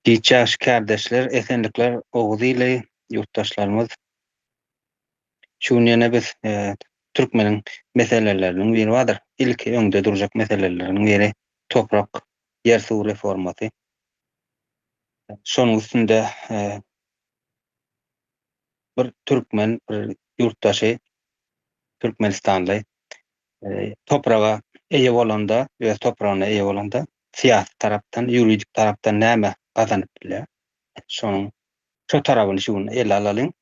Giýçäş kardeşler, esenlikler, oguzy ile ýurtdaşlarymyz. Şuny ýene biz türkmeniň meseleleriniň biri badyr. Ilki öňde durjak meseleleriniň biri toprak, ýer suw reformasy. Şonuň üstünde bir türkmen, bir ýurtdaşy Türkmenistanly topraga eýe bolanda we topragyna eýe bolanda siýasy tarapdan, ýuridik tarapdan näme gazanyp bilýär? Şonuň şu tarabyny şuny ele alalyň.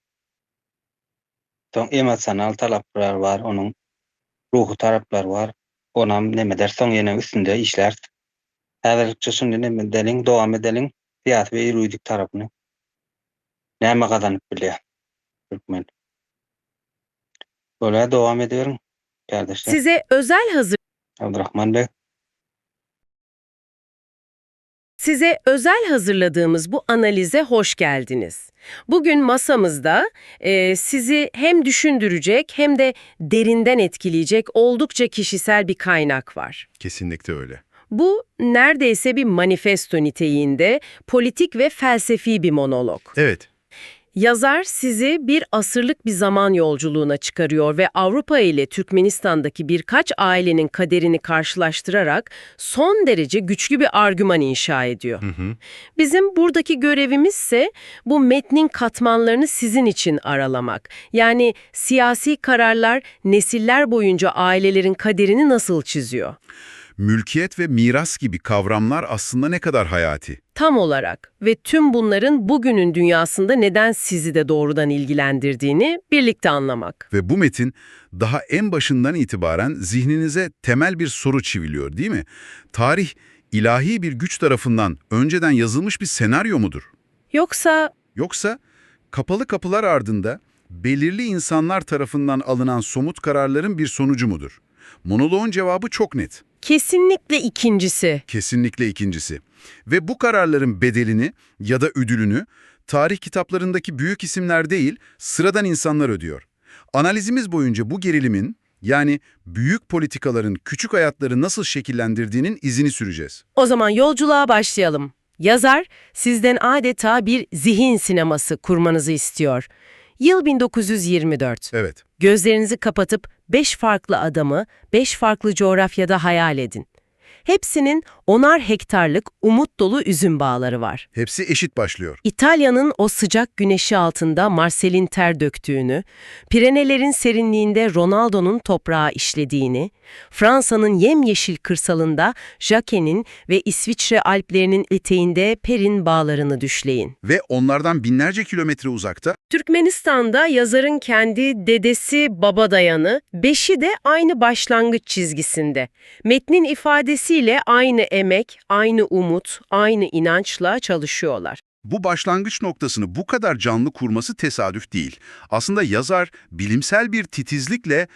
Soň emosional talaplar bar, onuň ruhy taraplar bar. Onam neme dersoň ýene üstünde işler. Häzirçe şunu neme deliň, dowam edeliň, siýasy we ýuridik tarabyny näme gazanyp bilýär türkmen. Böyle dowam ediyorum kardeşler. Size özel hazır Abdurrahman Bey. Size özel hazırladığımız bu analize hoş geldiniz. Bugün masamızda sizi hem düşündürecek hem de derinden etkileyecek oldukça kişisel bir kaynak var. Kesinlikle öyle. Bu neredeyse bir manifesto niteliğinde politik ve felsefi bir monolog. Evet. Yazar sizi bir asırlık bir zaman yolculuğuna çıkarıyor ve Avrupa ile Türkmenistan'daki birkaç ailenin kaderini karşılaştırarak son derece güçlü bir argüman inşa ediyor. Bizim buradaki görevimiz ise bu metnin katmanlarını sizin için aralamak. Yani siyasi kararlar nesiller boyunca ailelerin kaderini nasıl çiziyor? Mülkiyet ve miras gibi kavramlar aslında ne kadar hayati. Tam olarak ve tüm bunların bugünün dünyasında neden sizi de doğrudan ilgilendirdiğini birlikte anlamak. Ve bu metin daha en başından itibaren zihninize temel bir soru çiviliyor, değil mi? Tarih, ilahi bir güç tarafından önceden yazılmış bir senaryo mudur? Yoksa Kapalı kapılar ardında belirli insanlar tarafından alınan somut kararların bir sonucu mudur? Monoloğun cevabı çok net. kesinlikle ikincisi. Kesinlikle ikincisi. Ve bu kararların bedelini ya da ödülünü tarih kitaplarındaki büyük isimler değil, sıradan insanlar ödüyor. Analizimiz boyunca bu gerilimin, yani büyük politikaların küçük hayatları nasıl şekillendirdiğinin izini süreceğiz. O zaman yolculuğa başlayalım. Yazar sizden adeta bir zihin sineması kurmanızı istiyor. Yıl 1924. Evet. Gözlerinizi kapatıp 5 farklı adamı 5 farklı coğrafyada hayal edin. Hepsinin 10'ar hektarlık umut dolu üzüm bağları var. Hepsi eşit başlıyor. İtalya'nın o sıcak güneşi altında Marcel'in ter döktüğünü, Pirenelerin serinliğinde Ronaldo'nun toprağa işlediğini, Fransa'nın yemyeşil kırsalında Jacques'in ve İsviçre Alplerinin eteğinde Perin bağlarını düşleyin. Ve onlardan binlerce kilometre uzakta Türkmenistan'da yazarın kendi dedesi baba dayanı, 5'i de aynı başlangıç çizgisinde. Metnin ifadesiyle aynı emek, aynı umut, aynı inançla çalışıyorlar. bu başlangıç noktasını bu kadar canlı kurması tesadüf değil. Aslında yazar bilimsel bir titizlikle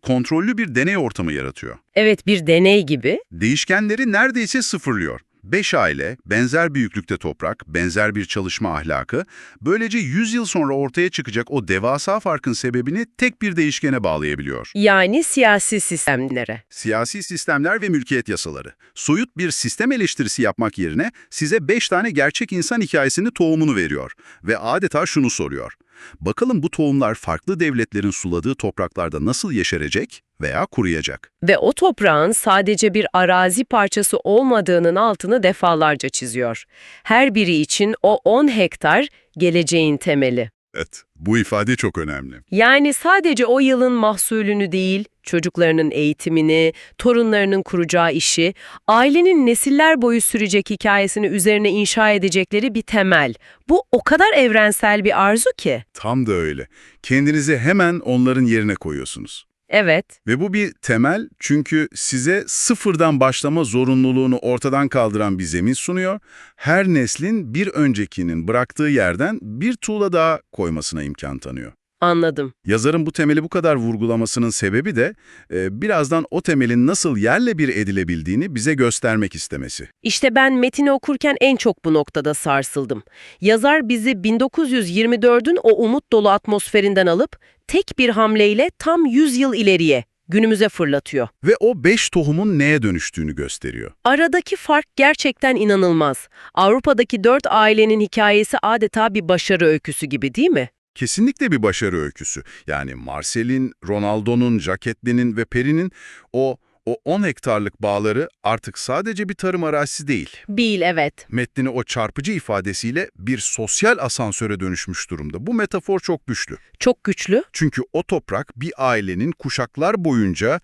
kontrollü bir deney ortamı yaratıyor. Evet, bir deney gibi. Değişkenleri neredeyse sıfırlıyor. 5 aile, benzer büyüklükte toprak, benzer bir çalışma ahlakı, böylece 100 yıl sonra ortaya çıkacak o devasa farkın sebebini tek bir değişkene bağlayabiliyor. Yani siyasi sistemlere. Siyasi sistemler ve mülkiyet yasaları. Soyut bir sistem eleştirisi yapmak yerine size 5 tane gerçek insan hikayesinin tohumunu veriyor ve adeta şunu soruyor. Bakalım bu tohumlar farklı devletlerin suladığı topraklarda nasıl yeşerecek veya kuruyacak? Ve o toprağın sadece bir arazi parçası olmadığının altını defalarca çiziyor. Her biri için o 10 hektar geleceğin temeli. Evet, bu ifade çok önemli. Yani sadece o yılın mahsulünü değil, çocuklarının eğitimini, torunlarının kuracağı işi, ailenin nesiller boyu sürecek hikayesini üzerine inşa edecekleri bir temel. Bu o kadar evrensel bir arzu ki. Tam da öyle. Kendinizi hemen onların yerine koyuyorsunuz. Evet. Ve bu bir temel çünkü size sıfırdan başlama zorunluluğunu ortadan kaldıran bir zemin sunuyor. Her neslin bir öncekinin bıraktığı yerden bir tuğla daha koymasına imkan tanıyor. Anladım. Yazarın bu temeli bu kadar vurgulamasının sebebi de birazdan o temelin nasıl yerle bir edilebildiğini bize göstermek istemesi. İşte ben metini okurken en çok bu noktada sarsıldım. Yazar bizi 1924'ün o umut dolu atmosferinden alıp tek bir hamleyle tam 100 yıl ileriye günümüze fırlatıyor. Ve o 5 tohumun neye dönüştüğünü gösteriyor. Aradaki fark gerçekten inanılmaz. Avrupa'daki 4 ailenin hikayesi adeta bir başarı öyküsü gibi değil mi? Kesinlikle bir başarı öyküsü. Yani Marcel'in, Ronaldo'nun, Jacquette'nin ve Perry'nin o 10 hektarlık bağları artık sadece bir tarım arazisi değil. Bil, evet. Metnini o çarpıcı ifadesiyle bir sosyal asansöre dönüşmüş durumda. Bu metafor çok güçlü. Çok güçlü. Çünkü o toprak bir ailenin kuşaklar boyunca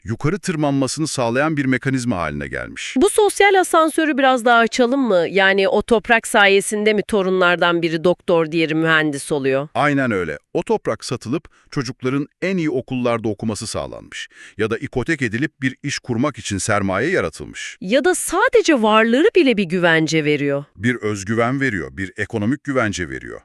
yukarı tırmanmasını sağlayan bir mekanizma haline gelmiş. Bu sosyal asansörü biraz daha açalım mı? Yani o toprak sayesinde mi torunlardan biri doktor, diğeri mühendis oluyor? Aynen öyle. O toprak satılıp çocukların en iyi okullarda okuması sağlanmış. Ya da ipotek edilip bir iş kurmak için sermaye yaratılmış. Ya da sadece varlığı bile bir güvence veriyor. Bir özgüven veriyor, bir ekonomik güvence veriyor.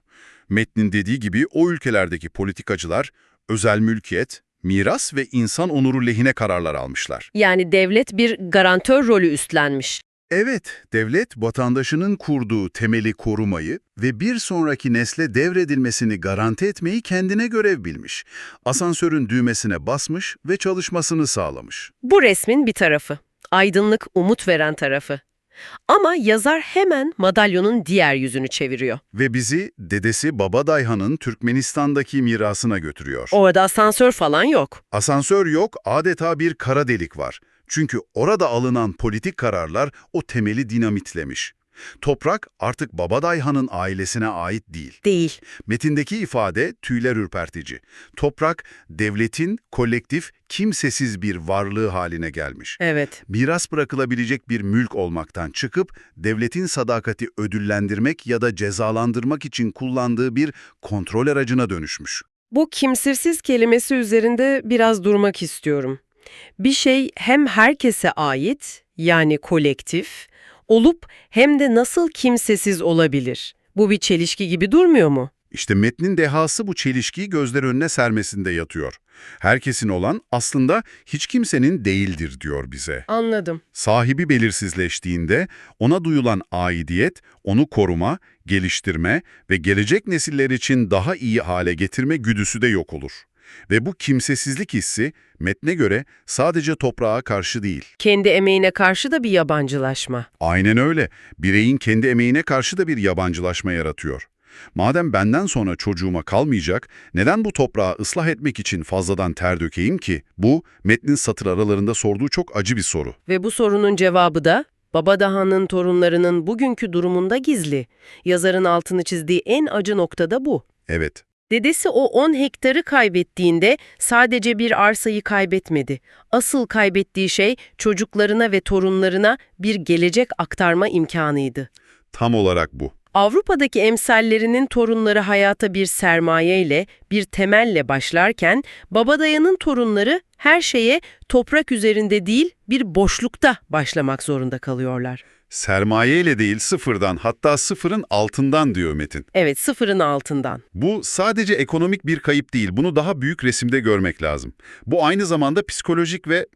Metnin dediği gibi o ülkelerdeki politikacılar özel mülkiyet, miras ve insan onuru lehine kararlar almışlar. Yani devlet bir garantör rolü üstlenmiş. Evet, devlet vatandaşının kurduğu temeli korumayı ve bir sonraki nesle devredilmesini garanti etmeyi kendine görev bilmiş. Asansörün düğmesine basmış ve çalışmasını sağlamış. Bu resmin bir tarafı. Aydınlık, umut veren tarafı. Ama yazar hemen madalyonun diğer yüzünü çeviriyor. Ve bizi dedesi Baba Dayhan'ın Türkmenistan'daki mirasına götürüyor. Orada asansör falan yok. Asansör yok, adeta bir kara delik var. Çünkü orada alınan politik kararlar o temeli dinamitlemiş. Toprak artık Baba Dayhan'ın ailesine ait değil. Değil. Metindeki ifade tüyler ürpertici. Toprak, devletin kolektif, kimsesiz bir varlığı haline gelmiş. Evet. Miras bırakılabilecek bir mülk olmaktan çıkıp, devletin sadakati ödüllendirmek ya da cezalandırmak için kullandığı bir kontrol aracına dönüşmüş. Bu kimsesiz kelimesi üzerinde biraz durmak istiyorum. Bir şey hem herkese ait, yani kolektif, olup hem de nasıl kimsesiz olabilir? Bu bir çelişki gibi durmuyor mu? İşte metnin dehası bu çelişkiyi gözler önüne sermesinde yatıyor. Herkesin olan aslında hiç kimsenin değildir diyor bize. Anladım. Sahibi belirsizleştiğinde ona duyulan aidiyet, onu koruma, geliştirme ve gelecek nesiller için daha iyi hale getirme güdüsü de yok olur. Ve bu kimsesizlik hissi metne göre sadece toprağa karşı değil. Kendi emeğine karşı da bir yabancılaşma. Aynen öyle. Bireyin kendi emeğine karşı da bir yabancılaşma yaratıyor. Madem benden sonra çocuğuma kalmayacak, neden bu toprağı ıslah etmek için fazladan ter dökeyim ki? Bu, metnin satır aralarında sorduğu çok acı bir soru. Ve bu sorunun cevabı da Babadağ'ın torunlarının bugünkü durumunda gizli. Yazarın altını çizdiği en acı nokta da bu. Evet. Dedesi o 10 hektarı kaybettiğinde sadece bir arsayı kaybetmedi. Asıl kaybettiği şey çocuklarına ve torunlarına bir gelecek aktarma imkanıydı. Tam olarak bu. Avrupa'daki emsallerinin torunları hayata bir sermayeyle, bir temelle başlarken, Babadağ'ın torunları her şeye toprak üzerinde değil, bir boşlukta başlamak zorunda kalıyorlar. Sermayeyle değil sıfırdan, hatta sıfırın altından diyor metin. Evet, sıfırın altından. Bu sadece ekonomik bir kayıp değil, bunu daha büyük resimde görmek lazım. Bu aynı zamanda psikolojik ve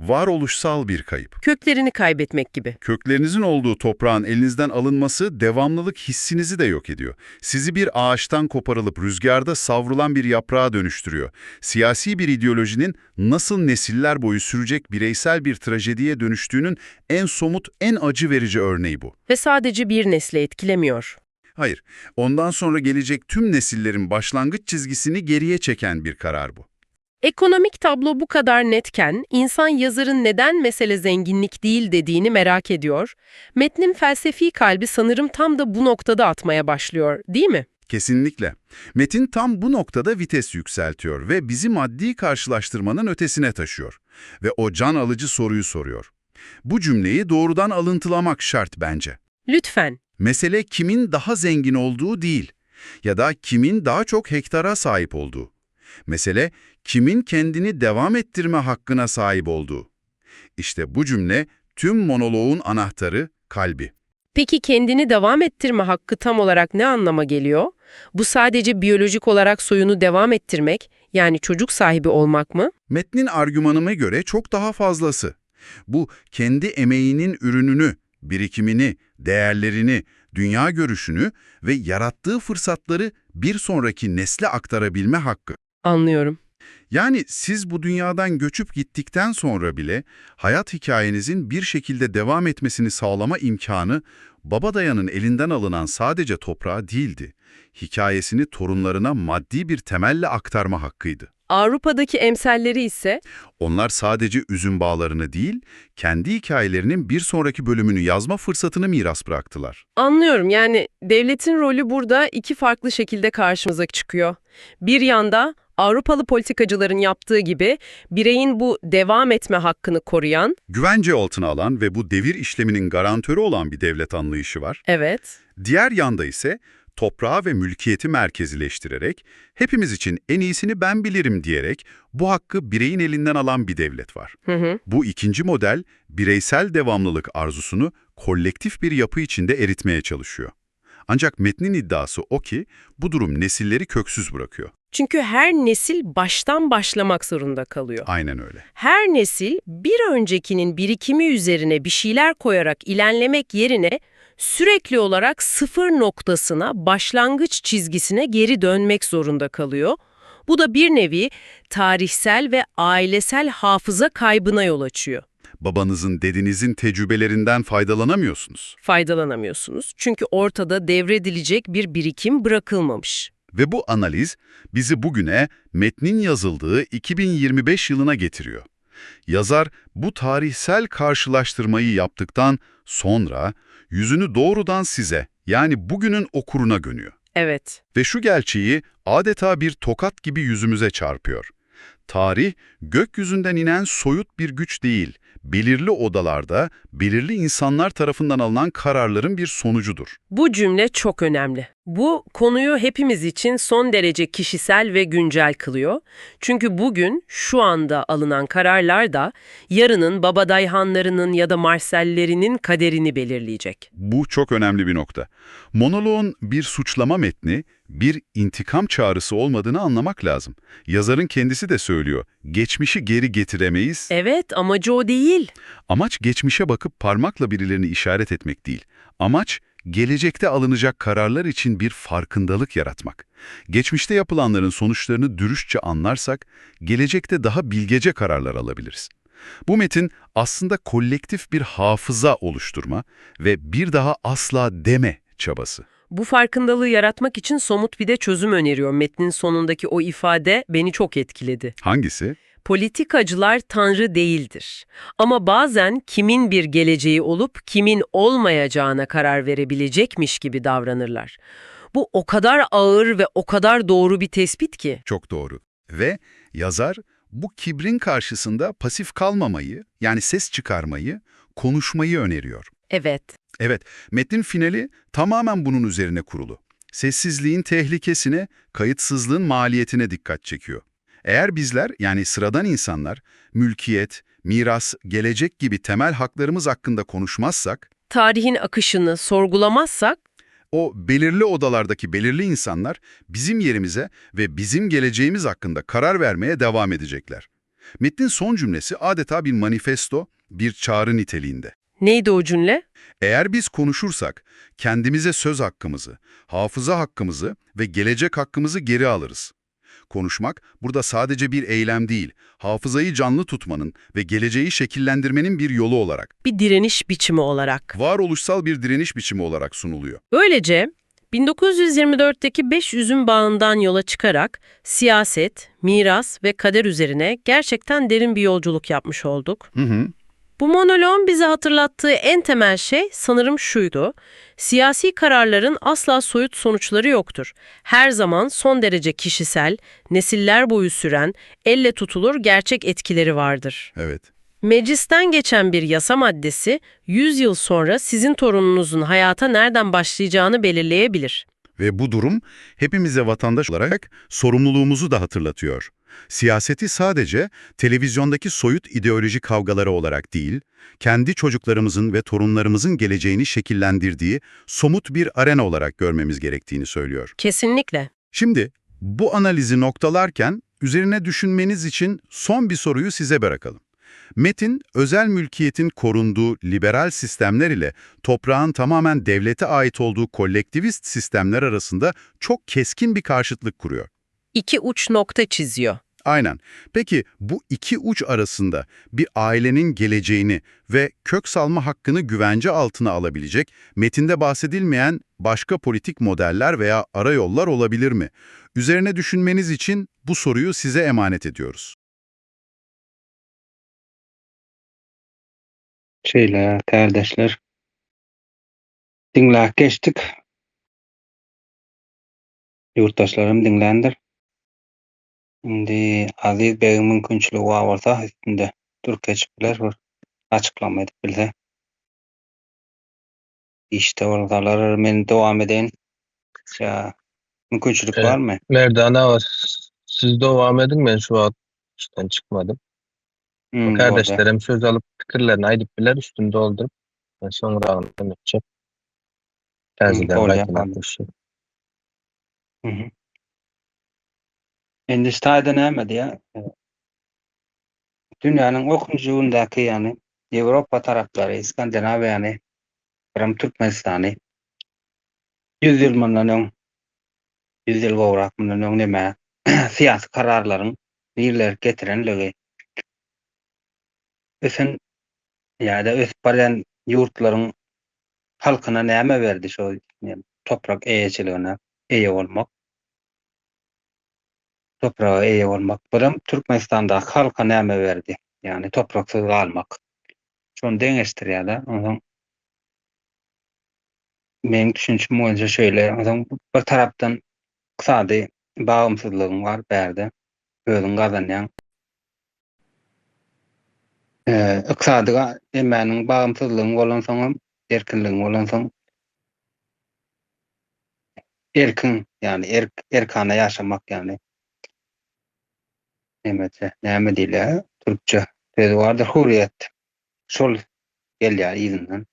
varoluşsal bir kayıp. Köklerini kaybetmek gibi. Köklerinizin olduğu toprağın elinizden alınması devamlılık hissinizi de yok ediyor. Sizi bir ağaçtan koparılıp rüzgarda savrulan bir yaprağa dönüştürüyor. Siyasi bir ideolojinin nasıl nesiller boyu sürecek bireysel bir trajediye dönüştüğünün en somut, en acı verici örneği bu. Ve sadece bir nesli etkilemiyor. Hayır, ondan sonra gelecek tüm nesillerin başlangıç çizgisini geriye çeken bir karar bu. Ekonomik tablo bu kadar netken, insan yazarın neden mesele zenginlik değil dediğini merak ediyor. Metnin felsefi kalbi sanırım tam da bu noktada atmaya başlıyor, değil mi? Kesinlikle. Metin tam bu noktada vites yükseltiyor ve bizi maddi karşılaştırmanın ötesine taşıyor. Ve o can alıcı soruyu soruyor. Bu cümleyi doğrudan alıntılamak şart bence. Lütfen. Mesele kimin daha zengin olduğu değil ya da kimin daha çok hektara sahip olduğu. Mesele kimin kendini devam ettirme hakkına sahip olduğu. İşte bu cümle tüm monoloğun anahtarı, kalbi. Peki kendini devam ettirme hakkı tam olarak ne anlama geliyor? Bu sadece biyolojik olarak soyunu devam ettirmek, yani çocuk sahibi olmak mı? Metnin argümanıma göre çok daha fazlası. Bu kendi emeğinin ürününü, birikimini, değerlerini, dünya görüşünü ve yarattığı fırsatları bir sonraki nesle aktarabilme hakkı. Anlıyorum. Yani siz bu dünyadan göçüp gittikten sonra bile hayat hikayenizin bir şekilde devam etmesini sağlama imkanı Babadaya'nın elinden alınan sadece toprağı değildi. Hikayesini torunlarına maddi bir temelle aktarma hakkıydı. Avrupa'daki emsalleri ise Onlar sadece üzüm bağlarını değil, kendi hikayelerinin bir sonraki bölümünü yazma fırsatını miras bıraktılar. anlıyorum, yani devletin rolü burada iki farklı şekilde karşımıza çıkıyor. Bir yanda Avrupalı politikacıların yaptığı gibi bireyin bu devam etme hakkını koruyan, Güvence altına alan ve bu devir işleminin garantörü olan bir devlet anlayışı var. evet, Diğer yanda ise toprağı ve mülkiyeti merkezileştirerek, hepimiz için en iyisini ben bilirim diyerek bu hakkı bireyin elinden alan bir devlet var. Bu ikinci model, bireysel devamlılık arzusunu kolektif bir yapı içinde eritmeye çalışıyor. Ancak metnin iddiası o ki, bu durum nesilleri köksüz bırakıyor. çünkü her nesil baştan başlamak zorunda kalıyor. Aynen öyle. Her nesil bir öncekinin birikimi üzerine bir şeyler koyarak ilerlemek yerine sürekli olarak sıfır noktasına, başlangıç çizgisine geri dönmek zorunda kalıyor. Bu da bir nevi tarihsel ve ailesel hafıza kaybına yol açıyor. Babanızın, dedenizin tecrübelerinden faydalanamıyorsunuz. Faydalanamıyorsunuz çünkü ortada devredilecek bir birikim bırakılmamış. Ve bu analiz bizi bugüne, metnin yazıldığı 2025 yılına getiriyor. Yazar bu tarihsel karşılaştırmayı yaptıktan sonra yüzünü doğrudan size, yani bugünün okuruna dönüyor. Evet, Ve şu gerçeği adeta bir tokat gibi yüzümüze çarpıyor. Tarih, gökyüzünden inen soyut bir güç değil, belirli odalarda, belirli insanlar tarafından alınan kararların bir sonucudur. bu cümle çok önemli. Bu konuyu hepimiz için son derece kişisel ve güncel kılıyor. Çünkü bugün şu anda alınan kararlar da yarının Babadayhanlarının ya da Marsellerinin kaderini belirleyecek. Bu çok önemli bir nokta. Monoloğun bir suçlama metni, bir intikam çağrısı olmadığını anlamak lazım. Yazarın kendisi de söylüyor, geçmişi geri getiremeyiz. Evet, amacı o değil. Amaç geçmişe bakıp parmakla birilerini işaret etmek değil. Amaç, gelecekte alınacak kararlar için bir farkındalık yaratmak. Geçmişte yapılanların sonuçlarını dürüstçe anlarsak, gelecekte daha bilgece kararlar alabiliriz. Bu metin aslında kolektif bir hafıza oluşturma ve bir daha asla deme çabası. Bu farkındalığı yaratmak için somut bir de çözüm öneriyor. Metnin sonundaki o ifade beni çok etkiledi. Hangisi? Politikacılar tanrı değildir. Ama bazen kimin bir geleceği olup kimin olmayacağına karar verebilecekmiş gibi davranırlar. Bu o kadar ağır ve o kadar doğru bir tespit ki. Çok doğru. Ve yazar bu kibrin karşısında pasif kalmamayı, yani ses çıkarmayı, konuşmayı öneriyor. Evet, Evet, metnin finali tamamen bunun üzerine kurulu. Sessizliğin tehlikesine, kayıtsızlığın maliyetine dikkat çekiyor. Eğer bizler, yani sıradan insanlar, mülkiyet, miras, gelecek gibi temel haklarımız hakkında konuşmazsak, tarihin akışını sorgulamazsak, o belirli odalardaki belirli insanlar bizim yerimize ve bizim geleceğimiz hakkında karar vermeye devam edecekler. Metnin son cümlesi adeta bir manifesto, bir çağrı niteliğinde. neydi o cümle? Eğer biz konuşursak kendimize söz hakkımızı, hafıza hakkımızı ve gelecek hakkımızı geri alırız. Konuşmak burada sadece bir eylem değil, hafızayı canlı tutmanın ve geleceği şekillendirmenin bir yolu olarak, Bir direniş biçimi olarak. varoluşsal bir direniş biçimi olarak sunuluyor. Böylece 1924'teki 5 üzüm bağından yola çıkarak siyaset, miras ve kader üzerine gerçekten derin bir yolculuk yapmış olduk. Bu monoloğun bize hatırlattığı en temel şey sanırım şuydu: siyasi kararların asla soyut sonuçları yoktur. Her zaman son derece kişisel, nesiller boyu süren, elle tutulur gerçek etkileri vardır. Evet. Meclisten geçen bir yasa maddesi 100 yıl sonra sizin torununuzun hayata nereden başlayacağını belirleyebilir. Ve bu durum hepimize vatandaş olarak sorumluluğumuzu da hatırlatıyor. Siyaseti sadece televizyondaki soyut ideoloji kavgaları olarak değil, kendi çocuklarımızın ve torunlarımızın geleceğini şekillendirdiği somut bir arena olarak görmemiz gerektiğini söylüyor. Kesinlikle. Şimdi bu analizi noktalarken üzerine düşünmeniz için son bir soruyu size bırakalım. Metin, özel mülkiyetin korunduğu liberal sistemler ile toprağın tamamen devlete ait olduğu kolektivist sistemler arasında çok keskin bir karşıtlık kuruyor. İki uç nokta çiziyor. Aynen. Peki bu iki uç arasında bir ailenin geleceğini ve kök salma hakkını güvence altına alabilecek, metinde bahsedilmeyen başka politik modeller veya arayollar olabilir mi? Üzerine düşünmeniz için bu soruyu size emanet ediyoruz. Şeýle, kardeşler, dinläp geçdik. Yurttaşlarym dinländir. Indi aziz beýim mümkinçiligi bolsa üstünde türkeçipler bir açıklama edip bilse. İşte oradalar men dowam edeň. Ya mümkinçilik Evet. barmy? Merdana var. Siz devam edin, ben şu an işten çıkmadım. Boldy. Kardeşlerim söz alıp fikirlerini aydıp biler, üstünü doldurup ben sonra anlatacağım. Terziden Boldy kaytına ýapalım. koşuyor. Mhm. Endi staýda näme diýä? Dünýäniň okynjy ýeründeki ýani Ýewropa taraplary, Skandinawiýa ýani biram Türkmenistany 100 ýyl mundan öň, 100 ýyl gowrak mundan öň näme syýasy kararlaryň birleşip getirenligi. Ösen ýa-da ösüp barýan ýurtlaryň halkyna näme berdi şo toprak eýeçiligine eýe bolmak. Toprağa eýe bolmak. Biram Türkmenistandaky halka näme berdi? Ýani topraksyz galmak. Şonu deňeşdirýär-de. Onuň meniň düşünçem boýunça şöyle, onuň bir tarapdan ykysady bagymsızlygyň bar berde. Özüň gazanýan. Yksadyga emmäniň bagymsızlygyň bolan soňam erkinligiň bolan soň erkin, ýani erkana ýaşamak, ýani näme diýilýär? Türkçe sözi bardyr, hurriyet. Şol gelýär ýygynyň.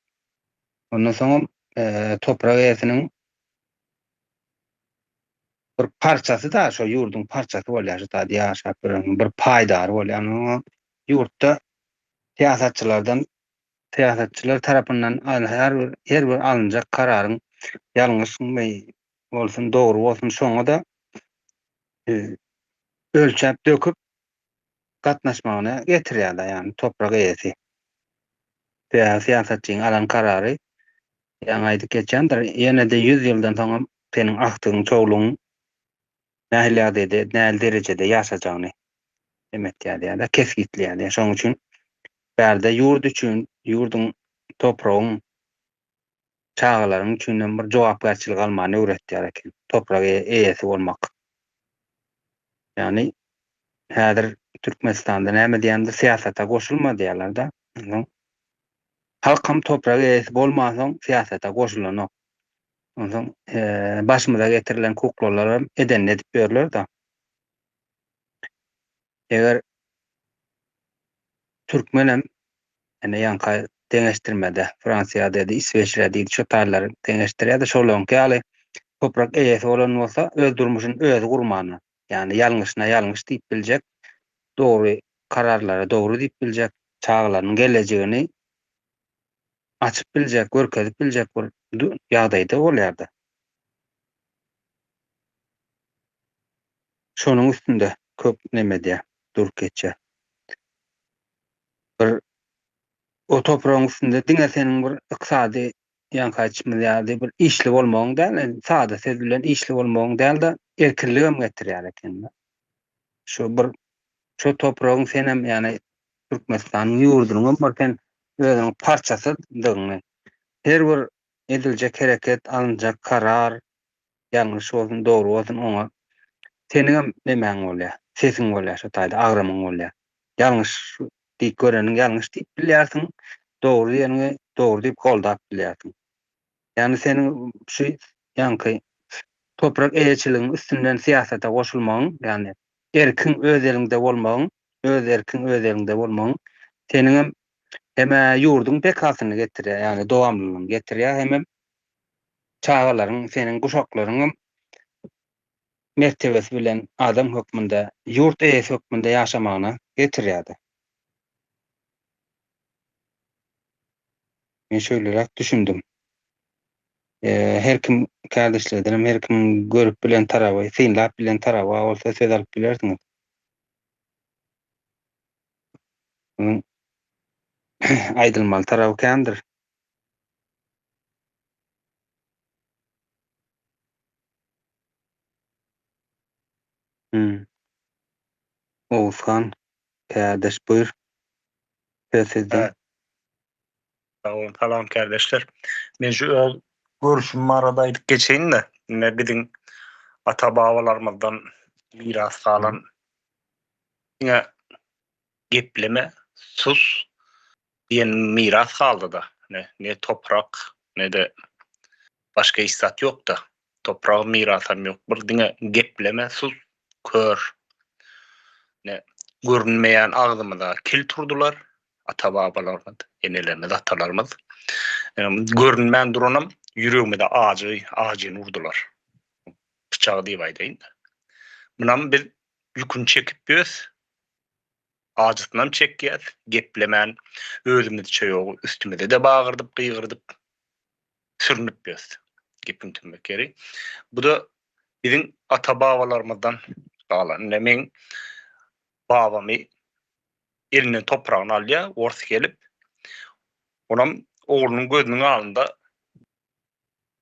Ondan soňam toprak eýesiniň bir parçasy da şo ýurdun parçasy bolýar, şo taýda ýaşap bir paýdary bolýar. Ýurtda siýasatçylar tarapyndan her bir alınjak kararyň ýalňyşmy bolsun, dogry bolsun, şoňa da ölçäp döküp gatnaşmagyna getirýär, ýani toprak eýesi. Siýasatçyň alan karary ýa-ni aýdyp geçendir, ýene-de 100 ýyldan soňam seniň akdygyň, çoğlugyň nähili derejede ýaşajagyny demetýär-de, kesgitleýär. Şoň üçin bärde ýurt üçin, ýurdun, topragyň, çağalaryň üçin bir jogapkärçilik almany öwretýär eken. Toprak eýesi bolmak. Ýani häzir Türkmenistanda näme diýende siýasata goşulma diýerler-de. Halkam toprak eýesi bolmasaň siýasata goşulanok. Ondan başymyza getirilen kuklalar eden edip berler da. Eger Türkmenem ene ýanka deňeşdirmede Fransiýa dedi, İsveçre dedi, şu taýlary deňeşdirýär-de şolonky ýaly toprak eýesi bolan bolsa öz durmuşyny özü gurmany. Ýani ýalňyşyna ýalňyş diýip biljek, dogry kararlara dogry diýip biljek, çağlaryň gelejegini açyp biljek, görkezip biljek bir ýagdaýda bolýar-da. Şonuň üstünde köp neme diýär, durup geçýär. Bir o toprağın üstünde diňe seniň bir ykysady ýankaçmy ýa-da bir işli bolmagyň däl, sada sezilen işli bolmagyň däl da erkinligem getirýär eken. Şo toprağın senem ýani Türkmenistanyň ýurdunyň barken özüň parçasydygyny. Her bir ediljek hereket, alınjak karar, ýalňyş bolsun, dogry bolsun, oňa seniň nemäň bolýar, sesiň bolýar, şo taýda agramaň bolýar. Ýalňyş diýip göreniň ýalňyş diýip bilýärsiň, dogry diýeniňi dogry diýip goldap bilýärsiň. Ýani seniň şu ýanky toprak eýeçiligiň üstünden siýasata goşulmagyň, ýani erkin öz elinde bolmagyň, öz erkin öz elinde bolmagyň seniň hem ýurdun bekasyny getirýär, ýani dowamlylygyny getirýär, hem çağalaryň, seniň guşaklaryň mertebesi bilen adam hökmünde, ýurt eýesi hökmünde ýaşamagyna getirýär. Men şöýlerek düşündüm. Her kim kardeşlerden, her kim görüp bilen tarabı, synlap bilen tarabı bolsa söz alyp bilersiňiz. Bunun aýdylmaly taraby kändir. Oğuzhan, kädeş buyur. Sizden. Evet, salam kardeşler. Men şu öz görüşüm aradaydık geçeyin de ne bizim ata babalarımızdan miras kalan yine gepleme sus diyen miras kaldı da ne toprak ne de başka istat yok da toprağı mirasam yok. Bir dine gepleme sus kör ne görünmeyen ağzımda kil turdular ata babalarımız, enelerimiz, atalarımız. Görünmän duranam yüreğime de ağacını vurdular. Bıçağı diýip aýdaýyn. Bunam biz yükün çekip göz ağacından çekýäs, geplemän özümizde çöýüg, üstümizde de bagyrdyp, gıýgyrdyp sürünüp göz. Gepim tümmekeri. Bu da bizim ata babalarımızdan galan. Men babamy elinden toprağını alýa, ors gelip onam oğlunun gözünün alında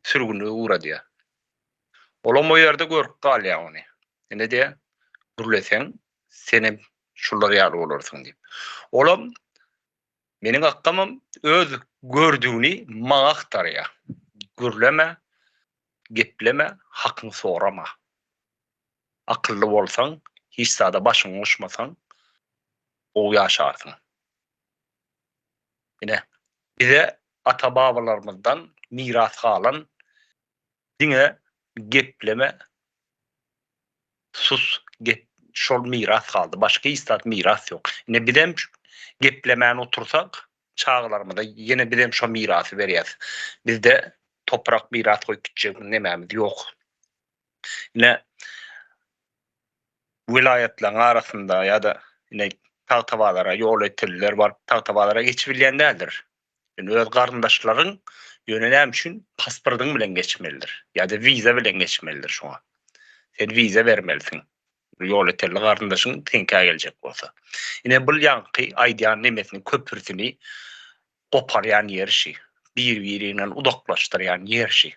sürgünlüğe uğradı. Olam o yerde görüp galya onu. Ne diye? Durlesen senem şulları ýaly bolarsyň diýip. Olam meniň akkamam öz gördüğüni maňa aktarýar. Gürleme, gepleme, hakyny sorama. Akylly bolsaň, hiç sada başyň goşmasaň, o ýaşarsyň. Ine bize ata babalarımızdan miras kalan dine gepleme sus şol miras kaldı. Başka istat miras yok. Yine bidem geplemän otursak çağlarımda yine bidem şo mirasy berýär. Bizde toprak miras koyup gitjek nemämiz yok. Yine vilayetler arasında ya da yine tağtabalara yol ettirler var. Tağtabalara geçip bilýänlerdir. Yani öz garyndaşlaryň yönelem üçin pasportyň bilen geçmelidir. Ya da viza bilen geçmelidir şoňa. Sen viza bermelisin. Yol eterli garyndaşyň teňkä geljek bolsa. Ine bu ýanky aýdýan nemesini köpürsini goparýan ýerşi. Bir-birinden udaklaşdyrýan ýerşi.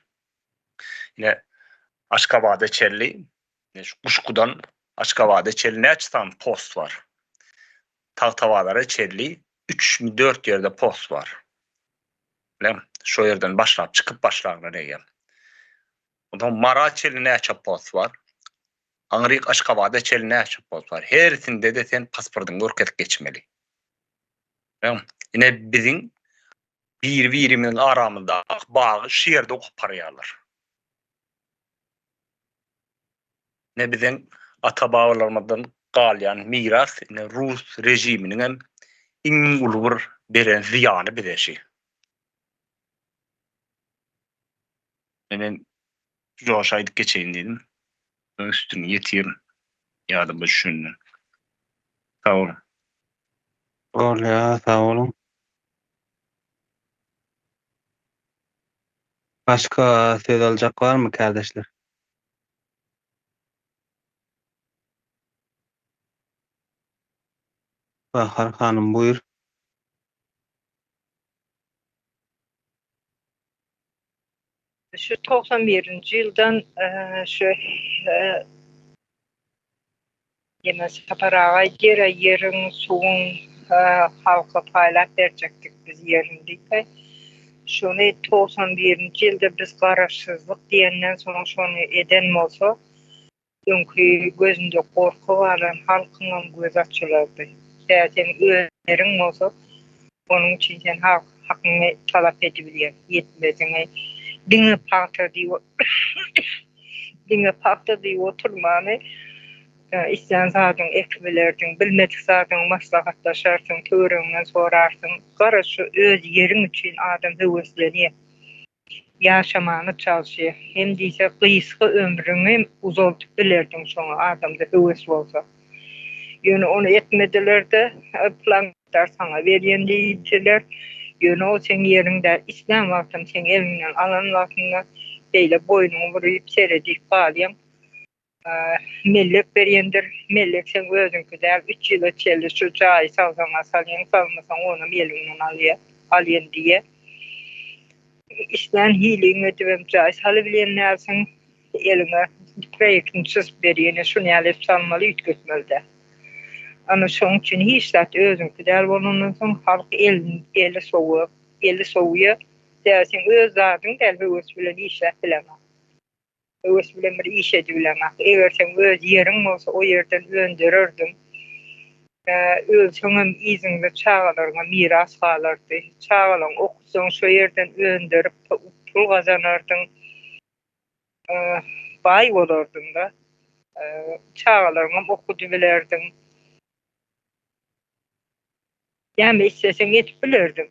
Ine Aşgabatda çelli, Kuşkudan Aşgabatda çelline açsan post var. Tağtabalara çelli 3-4 ýerde post var. Şo yerden başlap çıkıp başlarına näýär. Ondan Mara çeline açap post var. Aňryk Aşgabatda çeline açap post var. Herisinde de sen pasportyň görkezip geçmeli. Ine biziň bir-birimiň aramyzda bagy şu ýerde goparýarlar. Ne biziň ata babalarymyzdan galýan miras, ine Rus rejiminiň hem iň ulgur beren ziýany bizeşi. Men joşaýdyp geçeýin dedim. Üstüne ýetýär. Ýadyma düşündüm. Sağ olun. Olya, sağ olun. Başka söz alacak var mı kardeşler? Bahar hanım buyur. Şu 91-nji ýyldan şu ýene separaga ýeriň suwuň halka paýlap berjekdik biz ýerinde. Şonu 91-nji ýylda biz garaşsyzlyk diýenden soň şonu eden bolsa, öňkü gözünde gorky baran halkyň göz açylardy. Sen özleriň bolsa, onuň üçin sen hakyny talap edebilýär. Ýetmediňe diňe pakta diýip oturmany isleýän zadyň ekmelerdiň bilmedik zadyň maslahatlaşarsyň, töwereňden sorarsyň. Gara şu öz ýeriň üçin adam höweslenýär. Ýaşamany çalşýar. Hem diýse gysga ömrüňi uzaltyp bilerdiň şoňa adamda höwes bolsa. Ýöne onu etmediler de planlar sana berýän diýdiler. Ýöne o sen ýerinde islen wagtyn sen evinden alan wagtynda beýle boynuňy buryp seredip galýan. Mellek berýendir. Mellek sen özüňkü däl 3 ýyla çeldi şu çaý salsaňa salýan salmasaň onu meliňden alýan diýe. İşden hiliň ötübem çaý saly bilen näsiň eliňe proýektin çyzyp berýäne şunu alyp salmaly ütgetmelde. Ana şoň üçin hiç zat özüňkü däl bolundan soň halk eli soğuýa däsiň öz zatyň däl öz bilen işläp bilemez. Öz bilen bir iş edilemez. Eger sen öz ýeriň bolsa o ýerden öndürürdin. Ölçüňem izinde çağalaryňa miras galardy. Çağalaň okusaň şo ýerden öndürip pul gazanardyn. Bay bolardyn da. Çağalaryňa okudy bilerdin. Yani isteseň etip bilirdin.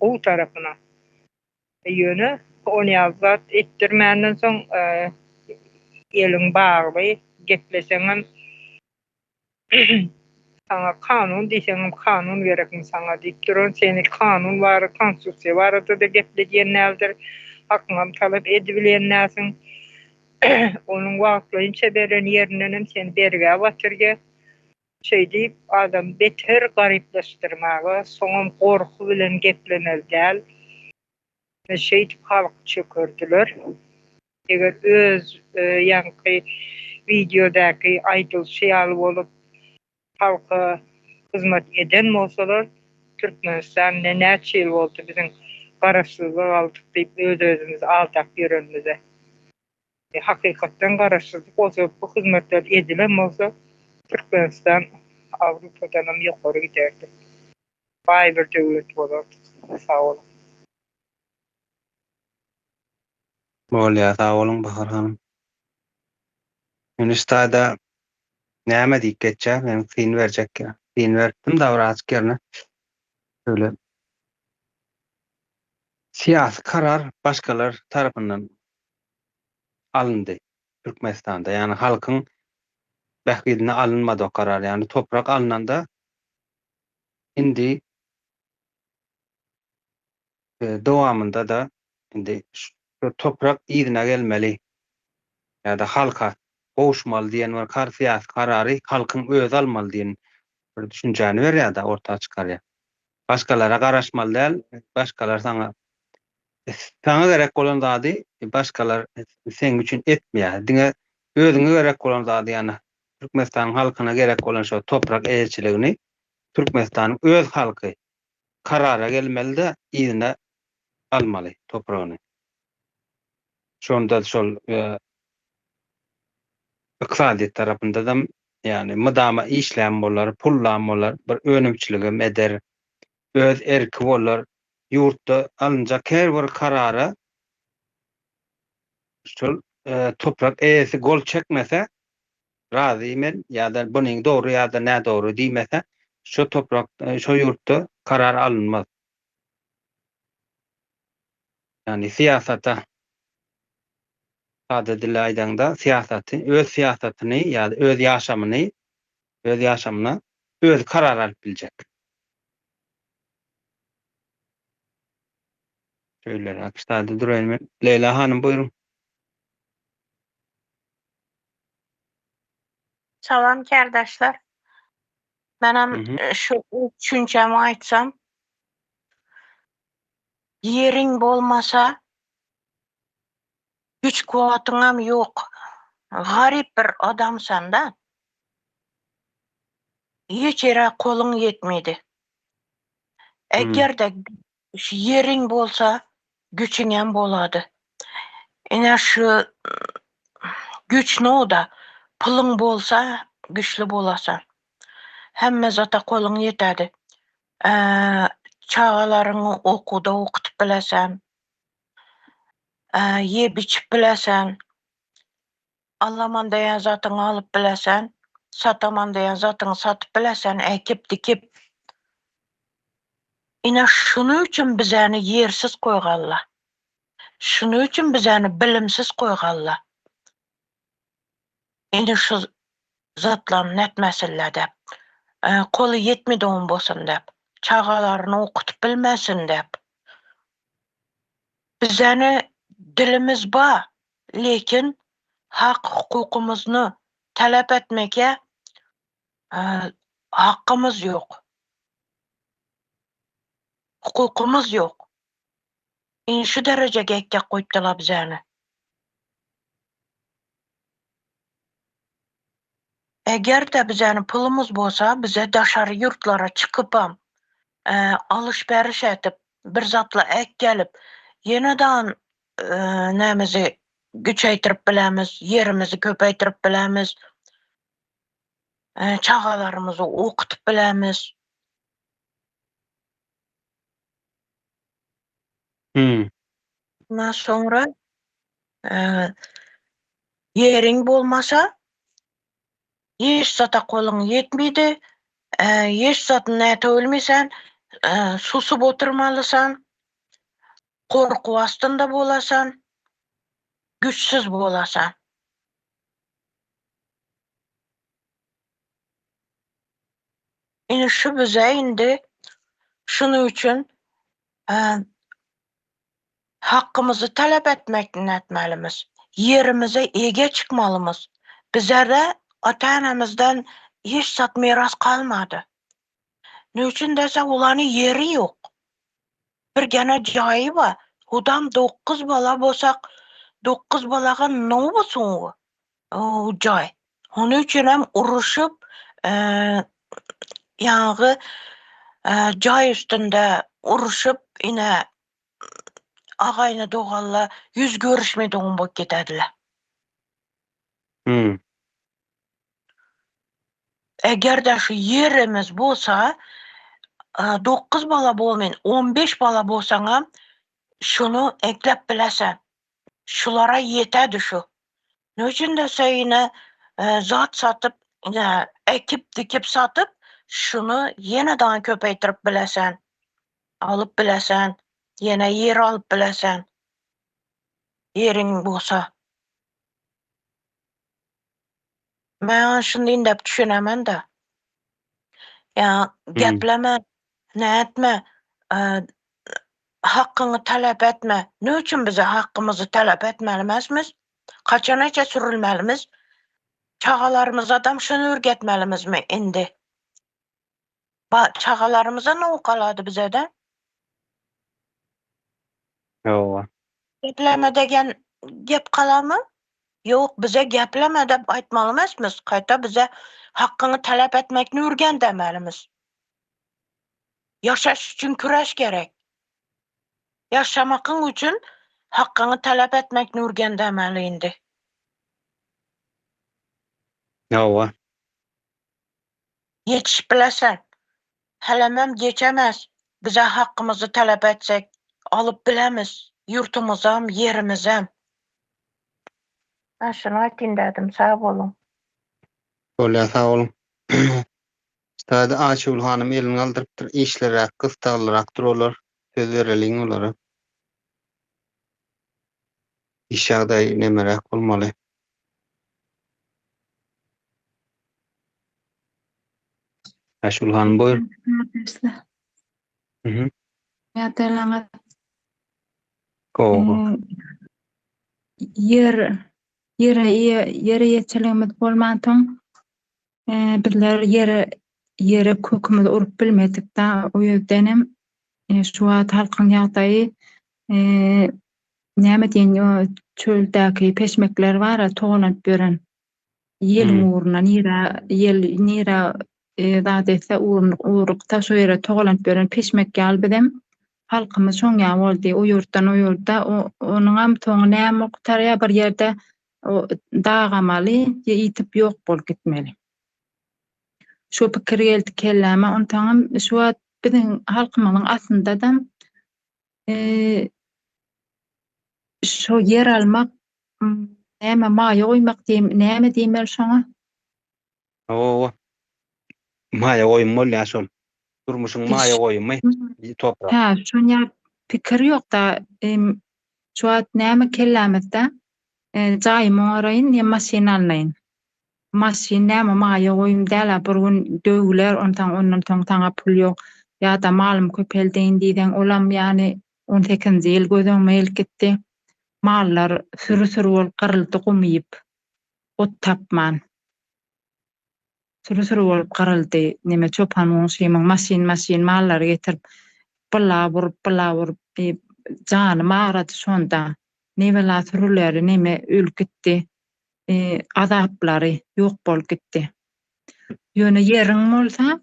Gowy tarapyna. Ýöne onu ýazat etdirmänden soň eliň bagly gepleseňem sana kanun diýseňem kanun gerekmi sana diýip duran seni kanun bar, konstitusiýa barada da gepleýän nädir? Hakyňam talap edibilen näsiň? Onuň wagtlaryňça beren ýerinden seni berge batyrge şey diýip adam beter garyplaşdyrmaga, soňam gorku bilen geplenel däl. Şey halk çökürdüler. Eger öz ýanky videodaky aýdyl şeýal bolup halka hyzmat eden bolsalar, Türkmenistan näçe ýyl boldy biziň garaşsyzlyk aldyk diýip öz-özümizi aldak ýörenmize. Hakykatdan garaşsyzlyk bolsa, bu hyzmatlar edilen bolsa, Türkmenistan Awrupadan ýokary giderdi. Baý bir döwlet bolardy. Sag olun. Bolýa, sag bolun Bahar hanım. Ünistada näme diýip geçýär? Men fin berjek ya. Fin berdim da biraz gerne. Şöyle siyasi karar başkalar tarapyndan alındy Türkmenistanda. Yani halkyň bähgiline alınmady o karar. Yani toprak alınanda indi dowamında da indi şu toprak ýerine gelmeli. Ýa-da halka gowuşmaly diýen bir siyasi karary halkyň öz almaly diýen bir düşünjäni berýär-de ortaga çykarýar. Başkalara garaşmaly däl, başkalar sana gerek bolan zady başkalar sen üçin etmeýär. Diňe özüňe gerek bolan zady ýani Türkmenistan halkyna gerek bolan şo toprak eýetçiligini Türkmenistanyň öz halky karara gelmeli-de ýerine almaly topragyny. Şonda şol iqtisadi tarapynda da yani mydama işlem bolar, pullan bolar, bir önümçiligi eder, öz erki bolar, ýurtda alınjak her bir karara şol toprak eýesi gol çekmese razymen ýa-da bunyň dogry ýa-da nä dogry diýmese şo toprak şo ýurtda karar alınmaz. Yani siyasata sade dile aýdanda öz siyasatyny ýa-da öz ýaşamyna öz karar alyp biljek. Şöyle akşada durayım. Leyla hanım buyurun. Salam kardeşler. Benim Hı hı. şu düşüncemi aytsam, yerin bolmasa, güç kuwatyňam yok. Garip bir adamsan da, hiç yere kolun yetmedi. Eger de yerin bolsa, güçüňem bolady. Ene şu güç noda, pulun bolsa, güçlü bolasan. Hemme zata kolun yetedi. Çağalaryňy okuda okutup bilesen, ýep içip bilesen, alaman diýen zatyňy alyp bilesen, sataman diýen zatyňy satyp bilesen, ekip dikip. Ine şunu üçin bizäni ýersiz goýganlar. Şunu üçin bizäni bilimsiz goýganlar. Ine şu zatlaryň netmesinler dep, kolu yetmediň bolsun dep, çağalaryny okutup bilmesin dep. Bizäni dilimiz ba, lekin hak hukukumuzni talep etmeke hakkımız yok. Hukukumuz yok. Şu derecege ekke koyupdylar bizäni. Eger-de bizäni pulumuz bolsa, bize daşary yurtlara çykypam, alış-beriş etip, bir zatla ek gelip, ýenedan nämizi güçeýtirip bilemiz, yerimizi köpeýtirip bilemiz, çagalarymyzy okutyp bilemiz. Ondan sonra yeriň bolmasa, hiç zata koluň yetmidi, hiç zatyny näte bilmesen, susup oturmalysan, korku astynda bolasan, güçsüz bolasan. Şu bize indi şunu üçün hakkımızı talep etmelimiz. Yerimize ege çıkmalımız. Bizlere ata-enamizden hiç zat miras kalmadı. Ne üçün dese ulanın yeri yok. Bir gene jayi var. Hudam 9 bala bolsak, 9 balaga ne bolsun o jay. Onun üçün hem uruşup ýaňy jay üstünde uruşup ine agaýny dogalla yüz görüşmediň bolup ketediler. Eger-de şu yerimiz bolsa, 9 bala bolmaýan 15 bala bolsaňam şunu eklep bilesen. Şulara yetedi şu. Ne üçün dese ýine zat satyp, ekip dikip satyp, şunu ýenedan köpeýtirip bilesen, alyp bilesen, ýene yer alyp bilesen. Yeriň bolsa. Men şunday dep düşünemen de. Gepleme, näetme, hakkyny talep etme. Ne üçün bize hakkymyzy talep etmelimizmiz? Kaçanaça sürülmelimiz? Çagalarymyza şunu örgetmelimizmi indi? Çagalarymyza ne kalady bizeden? Ýok. Gepleme degen gep kalamy? Yok, bize gepleme dep aýtmaly emasmiz. Kaýta bize hakkyny talep etmekni örgen demelimiz. Yaşaş üçün küreş gerek. Yaşamakyň üçün hakkyny talep etmekni örgen demeli indi. Ýok. Yetişip bilesen. Helemem geçemez. Bize hakkımızı talep etsek, alıp bilemiz. Yurtumuzam, yerimizem. Ben şunu aýtyn dedim, sağ olun. Bolýa sag bolun. Stada Aşul hanym elini aldyrypdyr, işleräk, gystaglarak dururlar, söz bereliň olara. İş ýagdaýy nemerek bolmaly? Aşul hanym buyur. Ýa-da Gowy. yere ýetçiligimiz bolmansoň bizler yere kökümüzi urup bilmedik da, o ýöňdenem şu wagt halkyň ýagdaýy näme diýen o çöldäki peşmekler bar, toglanyp beren ýel uğruna nira zat etse urukda şu ýere toglanyp beren peşmek ýalbydym. Halkymyz şoň ýa boldy, o ýurtdan o ýurda, onuňam toňy näme oktarýa bir ýerde dagamaly, ýitip ýok bolup gitmeli. Şu pikir geldi kelleme, ontaňam şu wagt biziň halkymyzyň aslynda-da şu yer almak, näme maýa goýmak diýim, näme diýmeli şoňa? Maýa goýmaly ýa-şol. Durmuşyň maýa goýmy, toprak. Ha, şoňa pikir ýok da, şu wagt näme kellemizde jaýymy araýyn, ýa maşina alnaýyn. Maşin näme maýa goýum däl, bir gün döwler, ondan soň taňa pul ýok, ýa-da malym köpeldiň diýden, olam ýani 18-nji ýyl gözüňme elip gitdi. Mallar sürü bolup gyryldy, gumyýyp. ot tapman. Sürü bolup garaldy. Neme çopan şeýmeň masin mallary getirip bıla vurup janymy agrady şonda. Nebeler sürüleri neme ölüp gitdi. Azaplary ýok bolup gitdi. Ýöne ýeriň bolsa,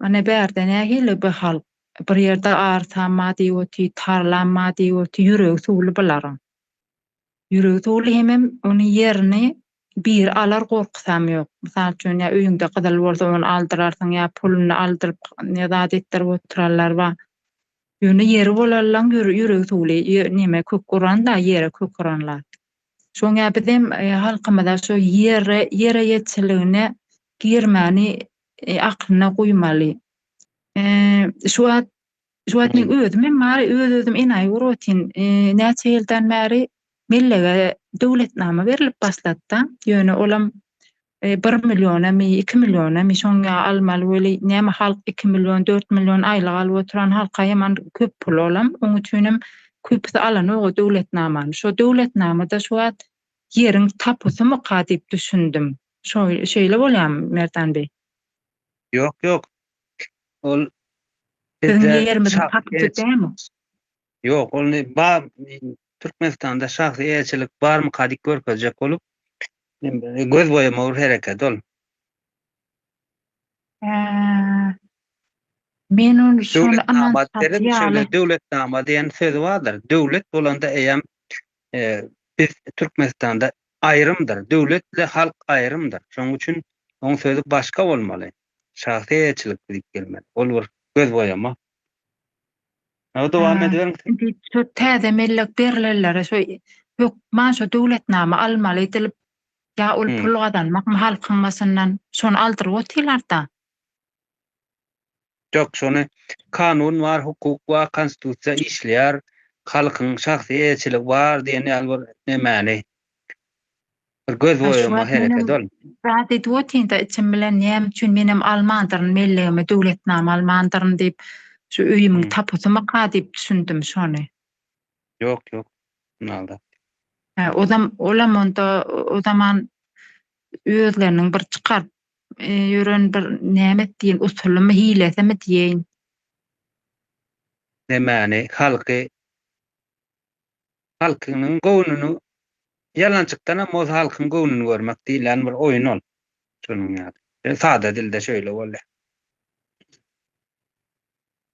ana bärde nähili bir halk bir ýerde artama diýýeti, tarlama diýýeti, ýüregi suwly bularyň. Ýüregi suwly hemem ony ýerini bir alar gorksam ýok. Mysal üçin ýa öýüňde gyzyl bolsa onu aldyrarsyň ýa puluny aldyryp ne zat etdirip oturarlar ba. Ýöne ýeri bolanlaň ýüregi suwly neme köp guran da ýere köp guranlar. Şoňa bizim halkymyza şu ýere ýetçiligine girmäni aklyna guýmaly. Şu wagt men özüm enaý urutin näçe ýyldan bäri millege döwletnama berilip başlatda. Ýöne olam 1 million, 2 million şoňa almaly böli näme halk 2 million, 4 million aýlyk alyp oturan halka ýaman köp pul olam. Onuň üçin köpüsi alan o döwletnamany. Şo döwletnamada şu wagt ýeriň tapysymy diýip düşündim. Şeýle bolýar Merdan bey. Yok. Ol Bizim bizde yerimizin tapysy dämi? yok, ol Türkmenistanda şahsy elçilik barmy kadik görkezjek bolup göz boýama hereket ol. Men onu şonu Döwletnama anlatsam şöyle döwletnama diýen söz bardyr. Döwlet bolanda eýem biz Türkmenistanda aýrymdyr. Döwletle halk aýrymdyr. Şoň üçin oň sözü başga bolmaly. Şahsy elçilik diýip gelmeli. Ol bir göz boýama. O dowam ediber. Şu täze mellek berilirler. Yok, man şu döwletnama almaly edilip ýa ol pul gazanmak halkyň masyndan şonu aldyryp otylar da. Yok, şonu kanun var, hukuk var, konstitusiýa işleýär, halkyň şahsy elçilik var diýeni albyr nämäli. Bir göz boýama hereket ol. Zat edip otynda içim bilen näme üçin menem almandyryn mellegime döwletnama almandyryn diýip şu öýümiň tapysymy diýip düşündim şonu. Yok. Nalda. Olam onda o zaman özleriniň bir çykarp ýören bir näme diýen usulymy hilesemi diýen. Nämäni halkynyň gowunyny yalançykdan hem o halkyň gowunyny görmek diýilen bir oýun ol. Şonuň ýaly. Sada dilde şöyle bolýar.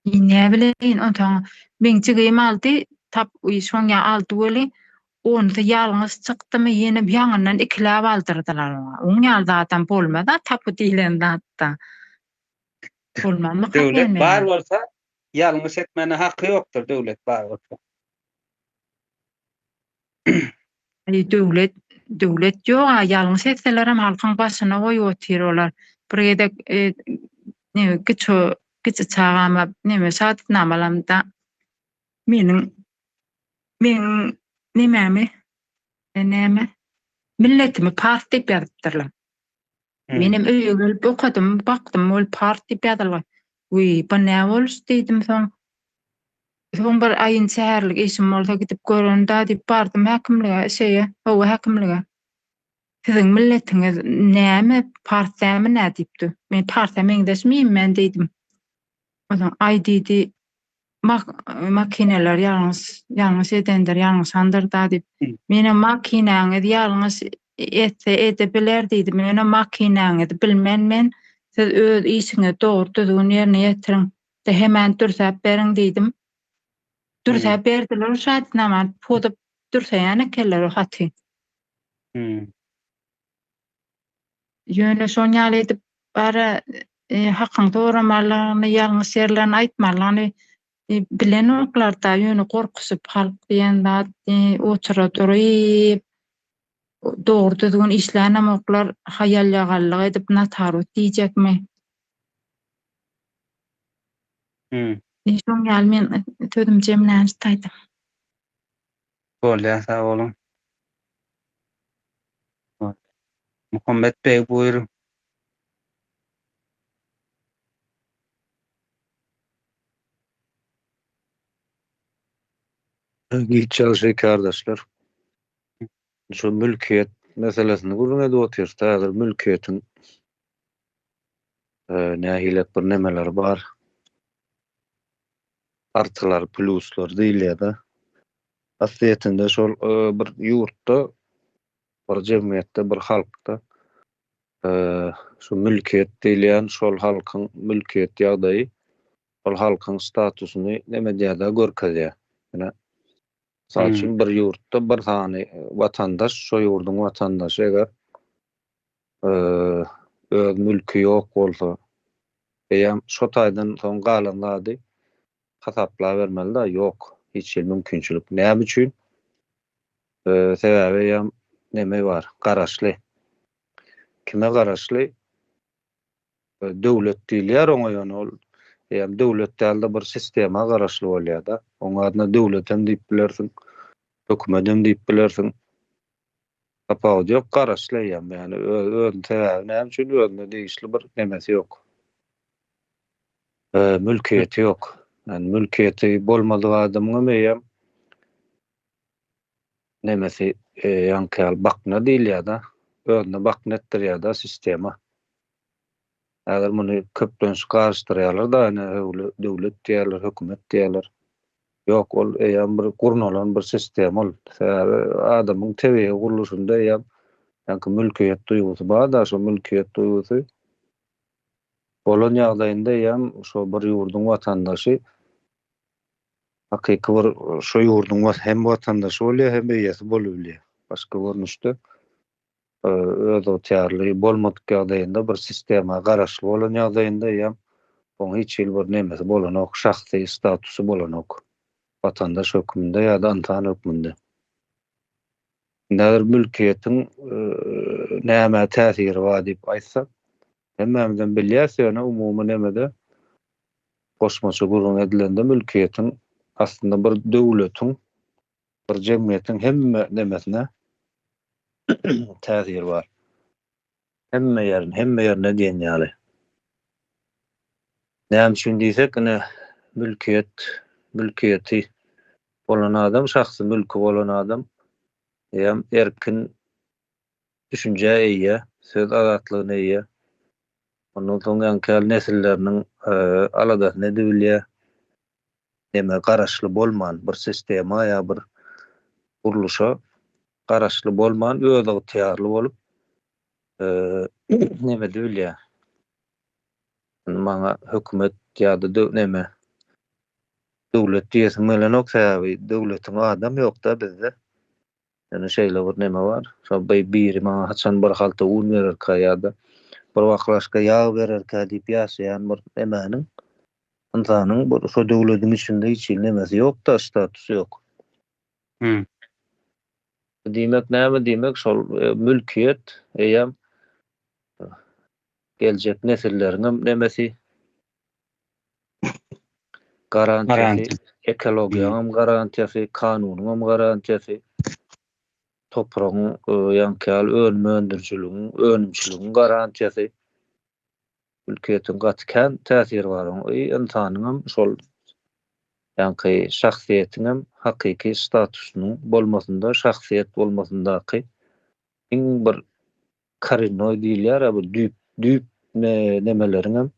Ne bileyin ondan men çygym aldy tap şoňa aldy böli onu da ýalňyz çykdymy ýene ýaňyndan ikilap aldyrdylar ona. Oň ýaly zaten bolmada tapy diýilen zatda. Bolmamy Döwlet bar bolsa ýalňyz etmene haky ýokdur döwlet bar bolsa. Döwlet ýok, ýalňyz etseler hem halkyň başyna goýup oturýarlar. Bir ýerde Gıçı çağama neme şahatnamalamda men näme milletimi parti beripdirler. Menem öýe gelip okudum, bakdym ol parti berdiler. Bu näme boluş diýdim soň. Soň bir aýyn şäherlik işim bolsa gidip görenda diýip bardym häkimlige, häkimlige. Siziň milletiňiz näme partiýamy diýipdi. Men partiýa meňdeşmiyim men diýdim. Ay diýdi makineler ýalňyz edendir, ýalňyz sandyrda diýip. Menem makineňiz ýalňyz edebiler diýdim. Menem makineňiz bilmän men siz öz işiňi dogry düzgün ýerine ýetirin. De hemen dürsäp beriň diýdim. Dürsäp berdiler şahatnama podup dürsäýäne keller haty. Ýöne şoň ýaly edip bara hakyň dogramalaryny ýalňyz ýerlerini aýtmalaryny bilen oklarda ýöne gorkusyp halk diýen zat otura durup dogry düzgün işlänem oklar haýal ýagallyk edip natarut diýjekmi? Şoň ýaly men tödüm jemläni taýdym. Bolýar, sag bolun. Muhammed bey buyurun. İyi çalışıyor arkadaşlar. Şu mülkiyet meselesini gurrun edip otursa, häzir mülkiýetiň nähilek bir nemeler bar. Artılar, pluslar diýilýär-de. Aslında şol bir ýurtda, bir jemgyýetde, bir halkda şu mülkiýet diýilýän şol halkyň mülkiýet ýagdaýy, şol halkyň statusyny neme diýär görkezýär. Ýa misal üçin bir ýurtda bir tany watandaş, şo ýurdun watandaşy eger öz mülki ýok bolsa, eýem şo taýdan soň galanlady hasapla bermeli da ýok, hiç mümkinçilik. Näme üçin? Sebäbi ýa neme bar? Garaşly. Kime garaşly? Döwlet diýilýär oňa ýöne ol. Ýa döwlet dälde bir sistema garaşly bolýar da. Oňa adna döwlet hem diýip bilersiň, hökümet hem diýip bilersiň. Tapagy ýok, garaşly ýani öz sebäbi näme üçin özüne diýişli bir nemesi ýok. Mülkiýeti ýok. Yani mülkiýeti bolmadygy adamga meýem nemesi ýankyal bakna diýilýär da. Özüne bakna etdirýär da sistema. Eger muny köpden garşdyrýarlar da, döwlet diýerler, hökümet diýerler. Ýok, ol eýem bir gurnalan bir sistem ol. Adamyň tebigi guruluşynda eýem ýanky mülkiýet duýgusy bar da, şo mülkiýet duýgusy bolan ýagdaýynda eýem şo bir ýurdun watandaşy hakyky bir şo ýurdun hem watandaşy bolýar, hem eýesi bolýar. Başga görnüşde öz otýarly bolmadyk ýagdaýynda bir sistema garaşly bolan ýagdaýynda ýa oň hiç bir nemesi bolanok, şahsy statusy bolanok. Watandaş hökmünde ýa-da antan hökmünde. Näder mülkiýetiň näme täsiri bar diýip aýtsak, hemmemizden bilýäs ýöne umumy nemede goşmaça gurrun edilende mülkiýetiň aslında bir döwletiň, bir jemgyýetiň hemme nemesine täsiri bar. Hemme ýerine diýenýäli. Näme üçin diýsek, mülkiýeti bolan adam, şahsy mülki bolan adam ýa erkin düşünje eýe, söz azatlygyna eýe. Ondan soň ýanky nesilleriniň aladasyny edilýär. Neme garaşly bolman bir sistema ýa bir guruluşa garaşly bolman, öz ýagdaýarly bolup neme diýilýär? Maňa hökümet ýa-da neme döwlet diýesim gelenok, sebäbi döwletiň adam ýok da bizde. Yani şeýle bir neme bar. Şo biri maňa haçan bir halta un bererkä ýa-da bir wagtlaşka ýag bererkä diýip ýaşaýan bir emeniň insanyň bu şo döwletiň içinde hiç nemesi ýok da, statusy ýok. Diýmek näme diýmek? Şol mülkiýet eýem geljek nesilleriň nemesi garantiýasy, ekologiýaň garantiýasy, kanunyň garantiýasy, topragyň ýankyal önümçiligiň, önümçiligiň garantiýasy. Mülkiýetiň gatykän täsiri bar. Insanyň şol ýanky şahsiýetiniň hakyky statusynyň bolmasynda, şahsiýet bolmasyndaky iň bir karinoy diýilýär, bu düýp nemeleriň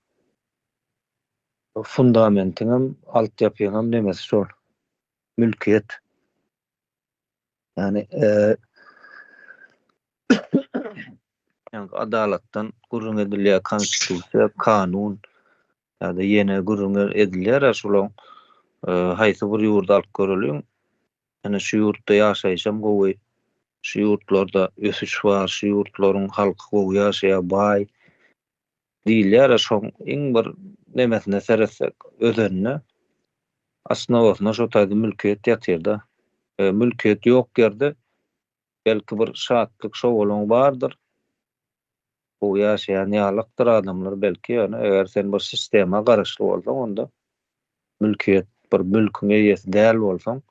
fundamentiň altyapynyň nemesi şol. Mülkiýet. Yani adalatdan gurrun edilýär konstitusiýa, kanun ýa-da ýene gurrun edilýär, şolaň haýsy bir ýurda alyp görelýär. Ene şu ýurtda ýaşaýşam gowy, şu ýurtlarda ösüş bar, şu ýurtlaryň halky gowy ýaşaýar, baý diýilýär. Şoň iň bir nemesine seretsek özenine asnawasyna şo taýda mülkiýet ýatýar da. Mülkiýet ýok ýerde belki bir şatlyk şo bolan bardyr. Bu ýaşaýan ýalykdyr adamlar belki, ýani eger sen bir sistema garaşly bolsaň, onda mülkiýet bir mülküň eýesi däl bolsaň,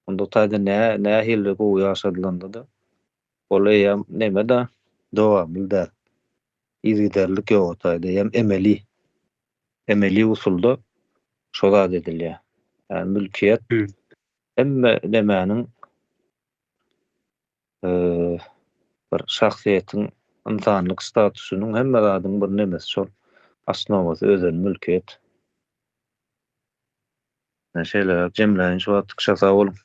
onda taýda nähili gowy ýaşadylanda da ol eýem neme da dowamly da ýygydarlyk ýok taýda, ýa emeli usulda şo zat edilýär. Yani mülkiýet hemme nemeniň bir şahsiýetiň insanlyk statusynyň hemme zadyň bir nemesi şol. Asnawasy özel mülkiýet. Näşeler jemläň şu wagt kısa sag bolun.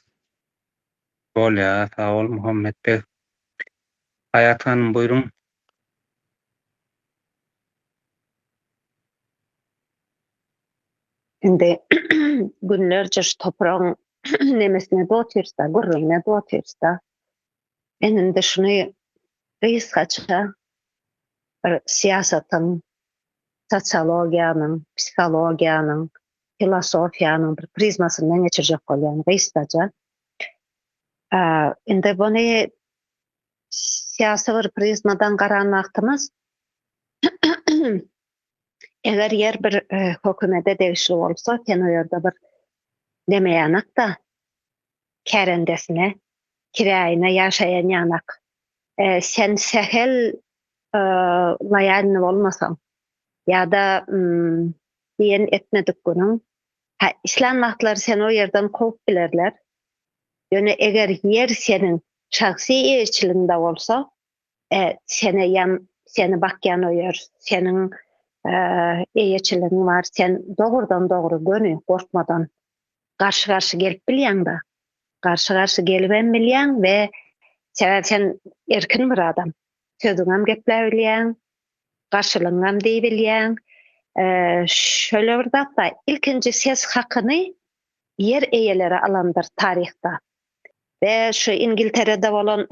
Bol ya, sağ ol Muhammed Bey. Hayat Hanım buyurun. Indi günlerce şu toprağın nemesine doğatırsa, gurruna doğatırsa, eninde şunu kıyıskaça siyasetin, sosyologiyanın, psikologiyanın, filosofiyanın bir prizmasından geçirecek olan kıyıskaça. Indi bunu siyasi bir prizmadan karanlaktımız, eger yer bir hökümete degişli bolsa, sen o ýerde bir demeýänak da kärendesine, kiraýyna ýaşaýan ýanak. Sen sehel laýany bolmasaň, ýa-da diýen etmedik günüň, islam wagtlary sen o ýerden kowyp bilerler. Ýöne eger yer senin şahsy eýçiliginde bolsa, seni bakýan o ýer, senin eýçiligiň var, sen dogrudan dogry gönü gorkmadan garşy gelip bilýäň da. Garşy gelben bilýäň we sen erkin bir adam. Sözüňem gepler bilýäň, garşylygyňam diýip bilýäň. Şöyle bir zatda ilkinji ses hakyny yer eýeleri alandyr taryhda. Ve şu İngiltere'de bolan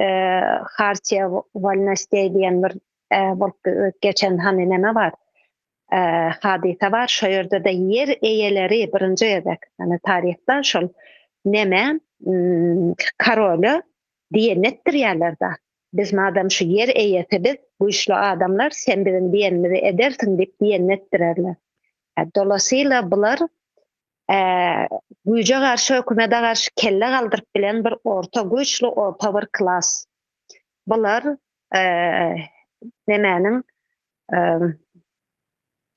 Hartiye Volnestey diýen bir geçen hani neme var? Hadise var. Şu ýerde de yer eýeleri birinji edek. Yani taryhda şol neme karolü diýenetdir ýerlerde. Biz madem şu yer eýetimiz, güýçli adamlar sen bilen diýenleri edersiň diýip diýenetdirerler. Dolayısıyla bular güýje garşy, hökümete garşy kelle galdyryp bilen bir orta güýçli, orta bir klas. Bular nemäniň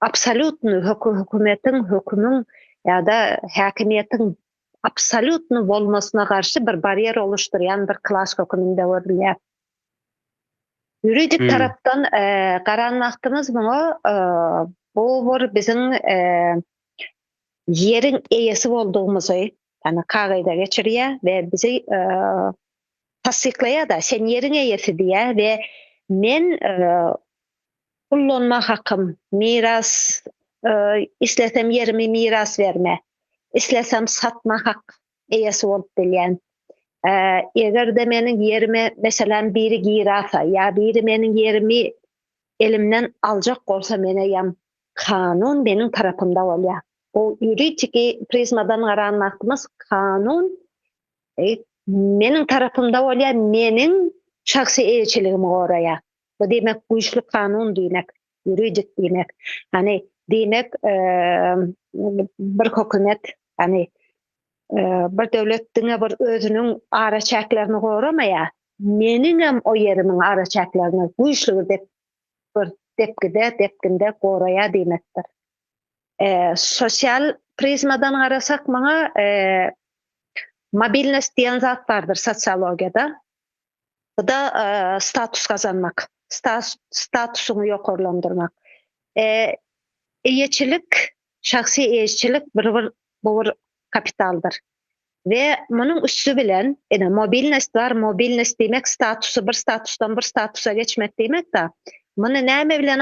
absolutny hökümetin, hökümüň ýa-da häkimiýetiň absolutny bolmasyna garşy bir barrier oluşturýan bir klas höküminde görülýär. Juridik tarapdan garanmaktymyz muňa bu bir biziň yerin eýesi bolduğumuzy, yani kagaýda geçirýär we bizi tasdiklaýar da sen yerin eýesi diýär we men kullanma hakym, miras, islesem yerimi miras verme, islesem satma hak eýesi bolup bilýän. Eger de meniň yerime meselem biri girasa, ya biri meniň yerimi elimden aljak bolsa mene ýam kanun meniň tarapymda bolýar. O juridik prizmadan garanmaktymyz kanun meniň tarapymda bolýar, meniň şahsy eýçiligimi goraýar. Bu demek güýçli kanun diýmek, juridik diýmek. Hani demek bir hökümet, hani bir döwletdiňe bir özüniň ara çäklerini goramaýar. Meniňem o yerimiň ara çäklerini güýçli dep bir depkinde goraýar diýmekdir. Sosyal prizmadan garasak maňa mobilnost diýen zat bardyr sosiologiyada. Bu da status kazanmak, statusyny ýokarlandyrmak. Eýçilik, şahsy eýçilik bir kapitaldyr. Ve munyň üstü bilen mobilnost var, mobilnost demek statusu bir statusdan bir statusa geçmek demek da. Muny näme bilen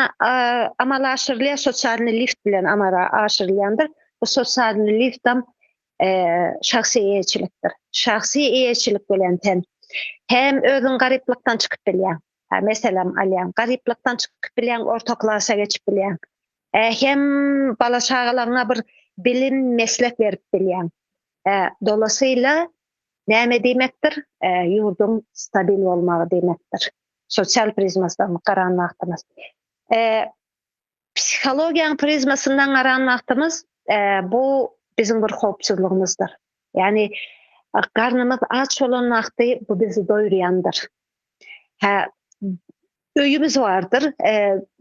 amalaşyrylýar? Sosial lift bilen amalaşyrylýandyr. Bu sosial liftam şahsy eýçilikdir. Şahsy eýçilik bilen hem özüň garyplykdan çykyp bilýän. Meselem alýan, garyplykdan çykyp bilýän, orta klasa geçip bilýän. Hem bala şagalaryna bir bilim, meslek berip bilýän. Dolayısıyla näme demekdir? Ýurdun stabil bolmagy demekdir. Sosial prizmasdan garanmaktymyz. Psikologiýanyň prizmasyndan garanmaktymyz bu bizim bir howpsuzlygymyzdyr. Yani karnımız aç olan vakti bu bizi doyurayandır. Öýümüz vardır.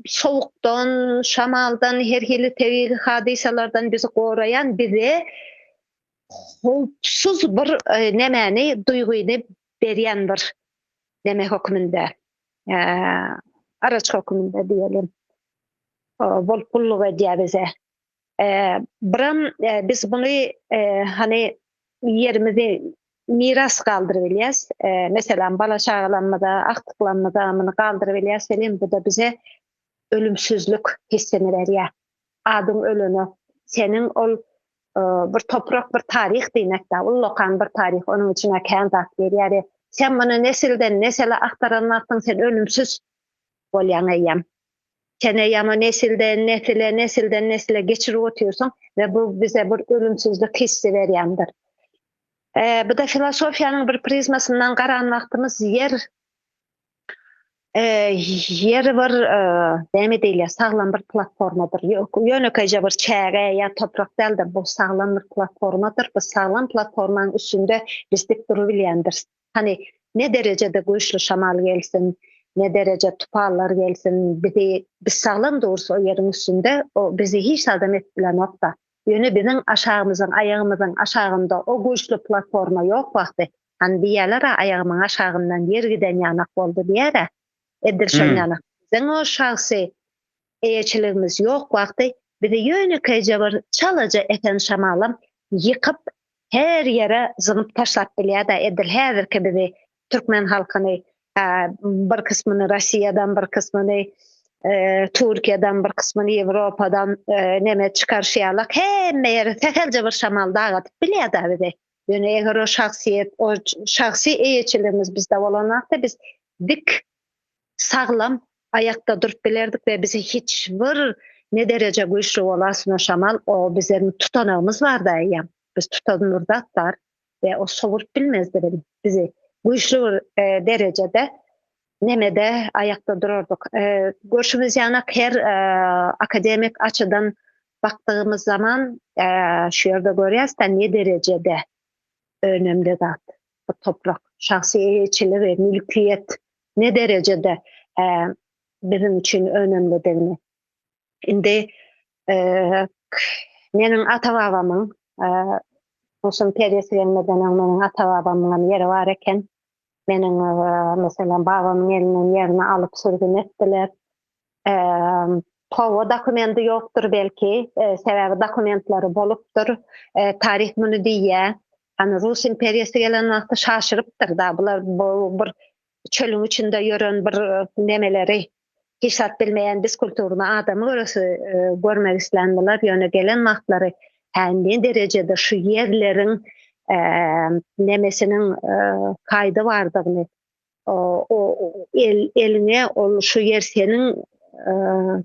Soğuktan, şamaldan, herhili tevil hadisalardan bizi gorayan, bize howpsuz bir nemäni, duýguny berýän bir neme hökümünde. araç hükümünde diyelim. Bol kulluk ediyor bize. Biram biz bunu hani yerimizi miras kaldırıverýäs. Mesela bala şagalanmada, aktıklanmada amını kaldırıverýäs. Selim bu da bize ölümsüzlük hissini berýär. Adyň ölünü, senin ol bir toprak, bir tarih diýmekde, ullokan bir tarih, onun içine kän zat berýär. Sen bunu nesilden nesile aktaranlarsın, sen ölümsüz bolýan eýem. Sen eýem nesilden nesile geçirip oturýarsyň ve bu bize bir ölümsüzlük hissi berýändir. Bu da filosofiyanın bir prizmasından garan vaxtımız yer bir demi değil, sağlam bir platformadır. Yönökece bir çäge ya toprak deldir. Bu sağlam bir platformadır. Bu sağlam platformanın üstünde biz dik durubilýändir. Hani ne derecede güýçli şamal gelsin, ne derece tupallar gelsin, biz sağlam dursa o yerin üstünde o bizi hiç adam etkilen nokta. Yönü bizim aşağımızın, ayağımızın aşağında o güçlü platforma yok vakti. Hani diýerler ayağımın aşağından yer giden yanak oldu diýer. Edilşen yanak. Bizim o şahsi eýeçiligimiz yok vakti. Bir de yönükece bir çalaca eten şamalım yıkıp her yere zıngıp taşlap bilýär da edil häzirki bizi Türkmen halkyny bir kısmını Russiýadan, bir kısmını Türkiye'den, bir kısmını Avrupa'dan neme çıkarşýarlar. Hemme ýere tekelce bir şamal dağıtıp bilýär bizi. Yani eger o şahsiyet, o şahsi eýeçiligimiz bizde bolanakda biz dik sağlam ayakta durup bilerdik ve bize hiç bir ne derece güýçli bolasyn o şamal, o bizim tutanağımız var da ýa. Biz tutanırdak ve o sovurup bilmezdi bizi. Güýçli bir derecede nemede ayakta dururduk. Görüşümüz yanak her akademik açıdan baktığımız zaman şu yerde görüyoruz da ne derecede önemli zat. Bu toprak, şahsi eýeçilik ve mülkiyet ne derecede bizim için önemlidir. Indi menin ata-babamyň Rusun periyesi gelmeden menin ata-babamyň yeri var eken menin mesela babamın elinden yerini alıp sürgün ettiler. Kowa dokumenti yoktur belki, sebebi dokumentleri bolupdur. Tarih bunu diýär. Hani Rus imperiyası gelen vaqtda şaşırıptır da bular bir çölün içinde yören bir nemeleri hissat bilmeyen biz kulturunu adamı orası görmek islendiler. Yöne gelen vaqtları ne derecede şu yerlerin nemesinin kaydı vardığını, o eline şu yer senin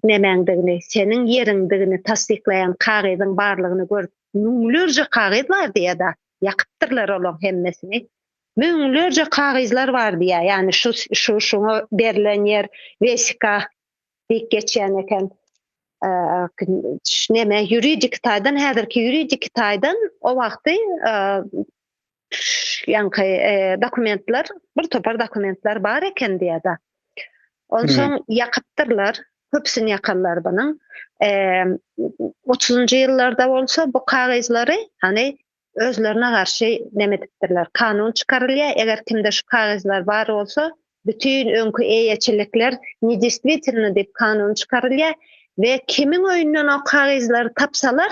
nemendigini, senin yerindigini tasdiklayan kağıdın barlığını görüp müňlerce kağıt var diye da yakıttırlar olan hemmesini. Müňlerce kağıtlar var diye, yani şunu berilen yer vesika dik geçen eken neme yuridik taydan häzirki yuridik taydan o wagty ýa-ni dokumentler bir topar dokumentler bar eken diýär. Onsoň ýakypdyrlar, köpsini ýakarlar bunyň. 30-njy ýyllarda bolsa bu kağıtları hani özlerine karşı nemetipdirler. Kanun çıkarılýar. Eger kimde şu kağıtlar bar bolsa bütün öňkü eýeçilikler nedistvительно dep kanun çıkarılýar. Ve kimin öýünden o kağıtları tapsalar,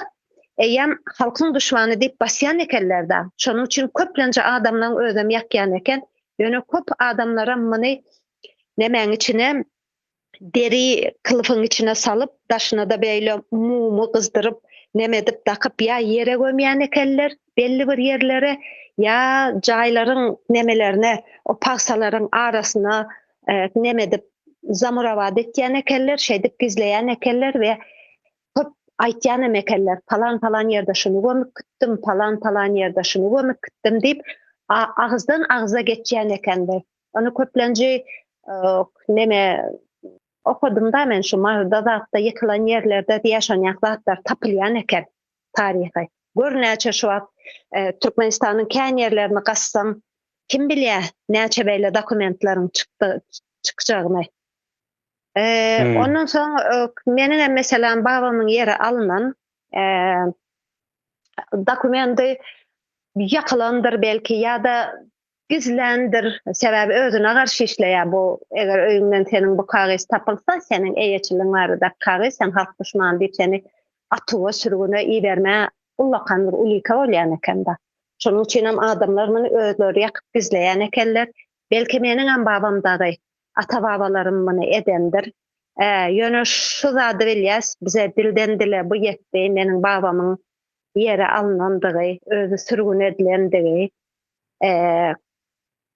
halkyň düşmany diýip basýan ekenler da. Şonuň üçin köplänçe adamlaryň özüm ýakýan eken, ýöne köp adamlara muny nemäň içine deri kılıfın içine salıp daşına da beýle mumu kızdyryp nemedip takyp ya yere gömýän ekenler belli bir yerlere ya jaýlaryň nemelerine o paksalaryň arasına nemedip zamuravat etýän ekenler, şeýdip gizleýän ekenler ve köp aýtýan ekenler falan ýerde şunu gömüp gitdim, falan ýerde şunu gömüp gitdim diýip ağızdan ağıza geçýän ekenler. Onu köplenci neme okudum da men şu Mahurda zatda yıkılan yerlerde ýaşaýan zatlar tapylýan eken tarihi. Görnäçe şu wagt Türkmenistanyň kän ýerlerini gassaň kim bilýär näçe beýle dokumentlaryň çykjagyny. Ondan soň meniň meselem babamyň ýeri alynan dokumenti ýakylandyr belki ýa-da gizlendir. Sebebi özüne karşı işleýär bu. Eger öýüňden senin bu kagys tapylsa, senin eýeçiliň barada kagys, sen halk düşmanı diýip seni atyga sürgüne iýerme ullakandyr, ulika bolýan eken da. Şonuň üçin hem adamlar muny özleri ýakyp gizleýän ekenler. Belki meniň hem babamdagy ata-babalarym muny edendir. Ýöne şu zady bilýäs, bize dilden dile bu ýetdi, meniň babamyň ýere alınandygy, özü sürgün edilendigi.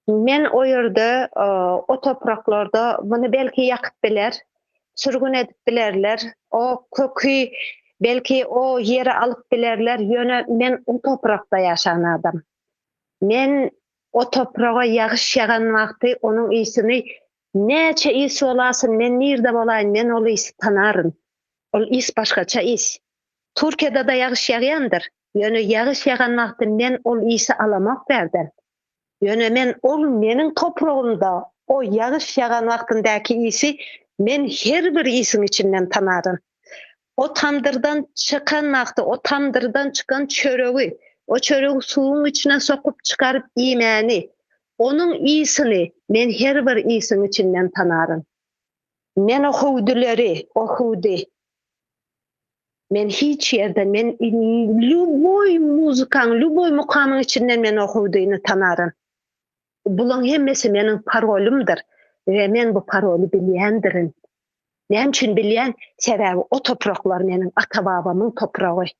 Men o ýerde, o topraklarda muny belki ýakyp biler, sürgün edip bilerler. O kökü belki o ýere alyp bilerler. Ýöne men o toprakda ýaşan adam. Men o toprağa ýagyş ýagan wagty onuň ýsyny neçe ýyl bolasyn, men nirde bolaýyn, men ol ýysy tanaryn. Ol ýys başgaça ýys. Türkiýede da ýagyş ýagýandyr. Ýöne ýagyş ýagan wagty men ol ýysy alamak berdim. Ýöne men ol meniň toprağımda o ýagyş ýagan wagtyndaky ýysy men her bir ýysyň içinden tanaryn. O tandyrdan çıkan wagty, o tandyrdan çıkan çöregi, o çöregi suwuň içine sokup çıkaryp ýemäni, onuň ýysyny men her bir ýysyň içinden tanaryn. Men o howdyleri, o howdy. Men hiç ýerde, men luboy muzykaň, luboy mukamyň içinden men o howdyny tanaryn. Bulan hemmesi meniň parolumdyr we men bu paroly bilýändirin. Näme üçin bilýän? Sebebi o topraklar meniň ata-babamyň topragy.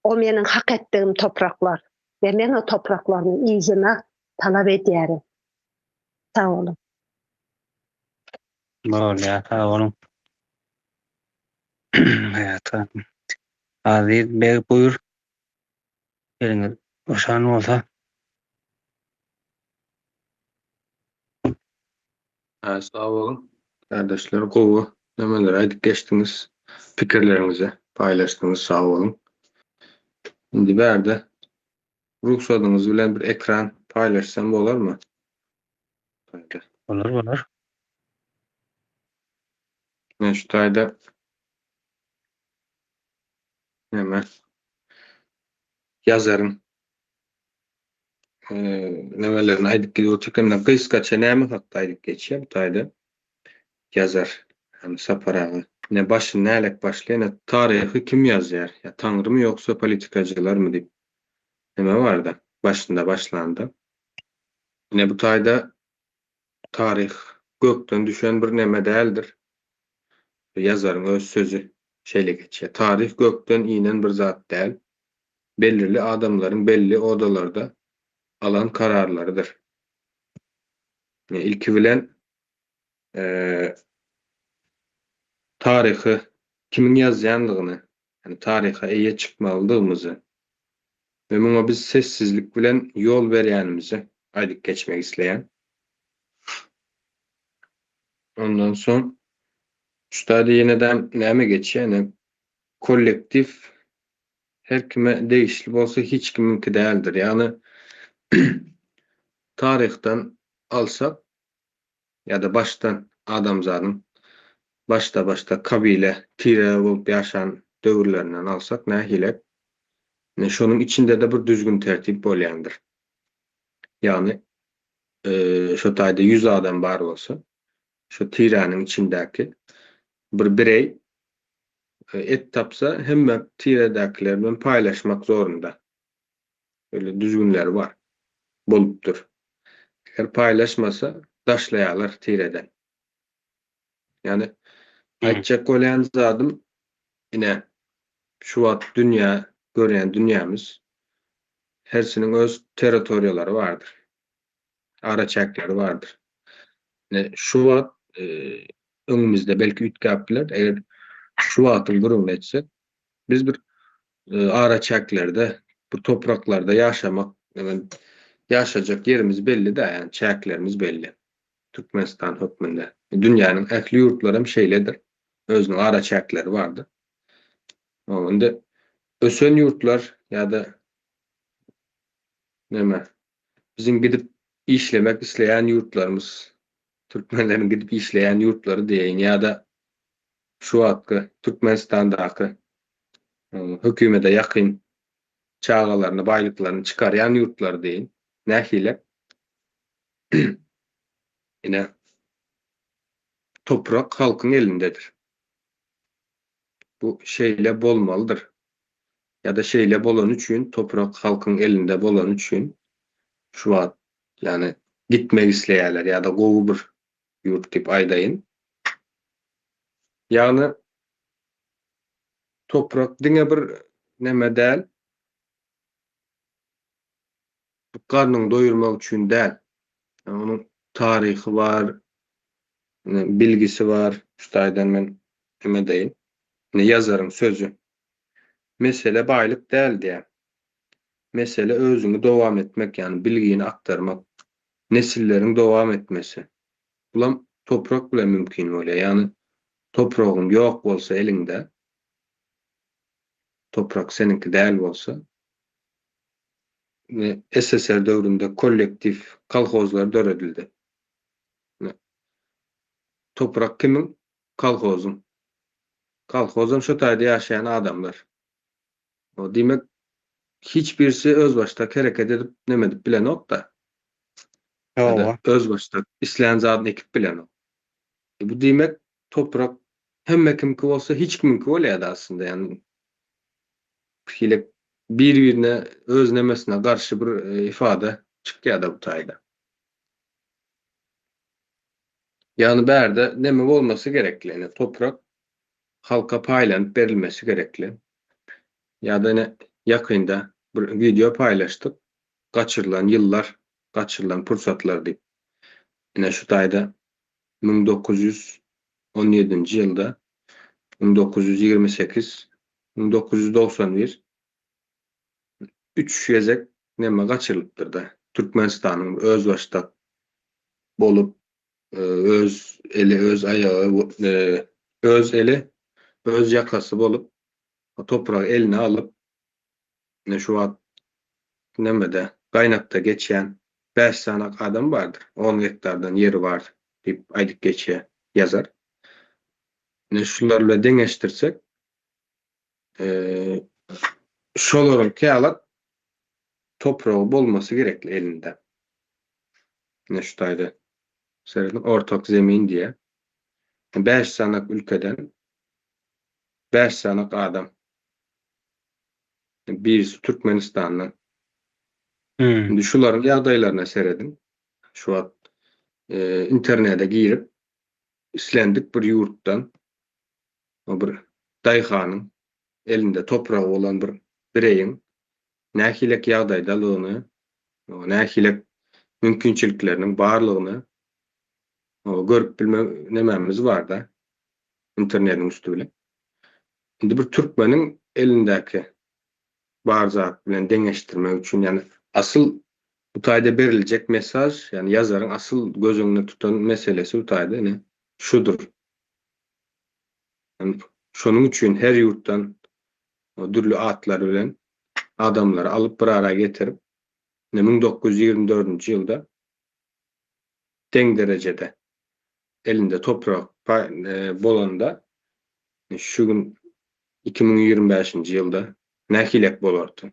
O meniň hak etdigim topraklar we men o topraklaryň ýyzyna talap edýärim. Sağ olun. Bolýar, sağ olun. Haýata. Aziz bey buyur. Eliňiz uşan bolsa. Sağ olun. Kardeşler, gowy nemeler aýdyp geçdiňiz, pikirlerinizi paýlaşdyňyz, sağ olun. Indi berde ruhsatyňyz bilen bir ekran paýlaşsam bolarmy? Bolar, bolar. Men şu taýda neme ýazaryň nemelerini aýdyp gidip ötürkemden gysgaça näme hakda aýdyp geçýär bu taýda. Yazar, yani saparağı. Ne başı, nälik başlayan, ne tarihi kim yazar? Ya Tanrı mı yoksa politikacılar mı deyip. Neme vardı? Başında başlandı. Ne bu taýda tarih gökten düşen bir neme değildir. Yazarın öz sözü şeyle geçiyor. Tarih gökten inen bir zat değil. Belirli adamların belli odalarda alan kararlarıdır. İlki bilen tarihi kimin yazýandygyny, yani tarihe eýe çıkmalydygymyzy we muňa biz sessizlik bilen yol berýänimizi aýdyp geçmek isleýän. Ondan soň şu taýda ýeneden näme geçýär? Kollektif her kime değişli bolsa hiç kiminki değildir. Yani tarihten alsak ya da baştan adamzadın başta kabile, tire bolup yaşan döwürlerinden alsak nähile? Şonun içinde de bir düzgün tertip bolýandyr. Yani şu taýda 100 adam bar bolsa, şu tirenin içindäki bir birey et tapsa hemme tiredakiler bilen paýlaşmak zorunda. Öyle düzgünler var. Bolupdur. Eğer paýlaşmasa daşlaýarlar tireden. Yani aýtjak bolýan zadym ine şu wagt dünýä görýän dünýämiz hersiniň öz territoriýalary bardyr. Araçakları vardır. Şu wagt öňümizde belki ütgäpler, eger şu wagtyň durumuna etsek, biz bir araçaklarda, bu topraklarda yaşamak, yaşayacak yerimiz belli de, yani çäklerimiz belli. Türkmenistan hökmünde. Dünýäniň ähli ýurtlary hem şeýledir. Özüniň araçakları vardır. Onda ösen ýurtlar ýa-da neme bizim gidip işlemek isleyen yurtlarımız, Türkmenlerin gidip işleyen yurtları diyeyin ya da şu hakkı Türkmenistan'daki hükümete yakın çağalaryny, baýlyklaryny çıkaryan ýurtlar diýin. Nähile? Ine toprak halkyň elindedir. Bu şeýle bolmalydyr. Ya-da şeýle bolan üçin, toprak halkyň elinde bolan üçin şu wagt ýani gitmek isleýärler ýa-da gowy bir ýurt diýip aýdaýyn. Ýagny toprak diňe bir neme däl. Garnyň doýurmak üçin däl. Onuň taryhy bar, bilgisi bar. Şutaýdan men nime diýin? Ýazaryň sözü. Mesele baýlyk däl diýär. Mesele özüňi dowam etmek, ýani bilgini aktarmak, nesilleriň dowam etmesi. Bulam toprak bilen mümkin bolýar. Ýani topragym ýok bolsa elinde, toprak seninki däl bolsa, SSR döwründe kollektif kalhozlar döredildi. Toprak kimin? Kalhozun. Kalhozun şu taýda ýaşaýan adamlar. O demek hiç birisi öz başta hareket edip nemedip bilen ok da. Ýa-da Öz başta isleýän zadyny ekip bilen ok. Bu demek toprak hemme kimki bolsa hiç kiminki bolýar aslında, yani hile bir-birine öz nemesine karşı bir ifade çıkýar da bu taýda. Yani berde neme olması gerekli. Yani toprak halka paýlanyp berilmesi gerekli. Ya da ne yakında bir video paylaştık. Kaçırılan yıllar, kaçırılan fırsatlar diýip. Yine şu taýda 1917 yılda 1928 1991 3 ýezek neme kaçırılıpdyr da. Türkmenistanyň öz başta bolup öz eli, öz ayağı, öz eli, öz yakası bolup o toprağı eline alıp ne şu an nemede kaynakta geçen 5 sanak adam vardır. 10 hektardan yeri var deyip aydık geçe yazar. Ne şularla deňeştirsek şolaryň kälat toprağı bolması gerekli elinde. Ne şu taýda seredin ortak zemin diye 5 sanak ülkeden 5 sanak adam. Birisi Türkmenistan'dan. Şimdi şuların ýagdaýlaryna seredin. Şu an internete girip islendik bir ýurtdan o bir daýhanyň elinde toprağı olan bir bireýin nähilek ýagdaýdalygyny, o nähilek mümkinçilikleriniň barlygyny o görüp bilme nememiz var da internetin üstüne. Şimdi bir Türkmeniň elindäki bar zat bilen deňeşdirmek üçin, yani asıl bu taýda beriljek mesaj, yani yazaryň asıl gözüňde tutan meselesi bu taýda ne? Şudur. Yani şonuň üçin her ýurtdan o dürli atlar bilen adamlary alıp bir ara getirip 1924 ýylda teň derejede elinde toprak bolanda şu gün 2025 ýylda nähilek bolardy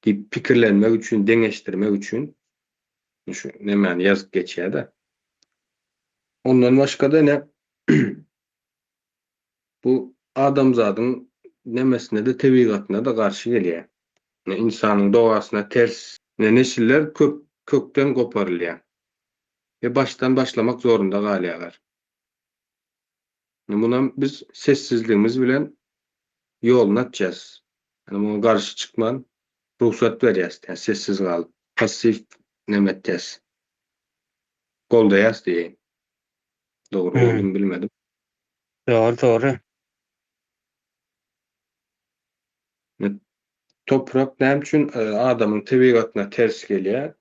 diýip pikirlenmek üçin, deňeşdirmek üçin şu nemeni ýazyp geçýär da. Ondan başga da ne? Bu adamzadyň nemesine de tebigatyna da garşy gelýär. İnsanyň dogasyna ters nesiller kökden koparylýar. Ve baştan başlamak zorunda galýarlar. Buna biz sessizliğimiz bilen yolunu açacağız. Yani buna karşı çıkman ruhsat vereceğiz. Yani sessiz kal. Pasif nemeteceğiz. Goldayaz diyeyim. Doğru oldum bilmedim. Doğru. Toprak näme üçin adamın tebigatyna ters gelýär?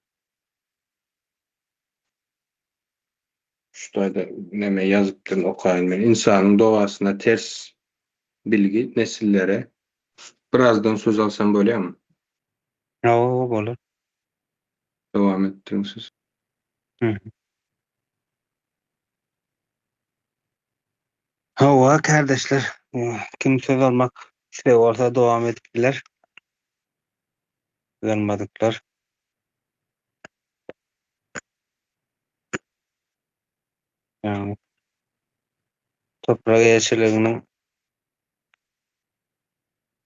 Şu taýda neme ýazypdym okaýyn men. İnsanyň dogasyna ters bilgi nesillere birazdan söz alsam bolýarmy? Ýa, bolar. Dowam etdiň siz. Hawa kardeşler, kim söz almak isteýär bolsa dowam edipdiler. Gelmedikler. Yani toprak eýetçiliginiň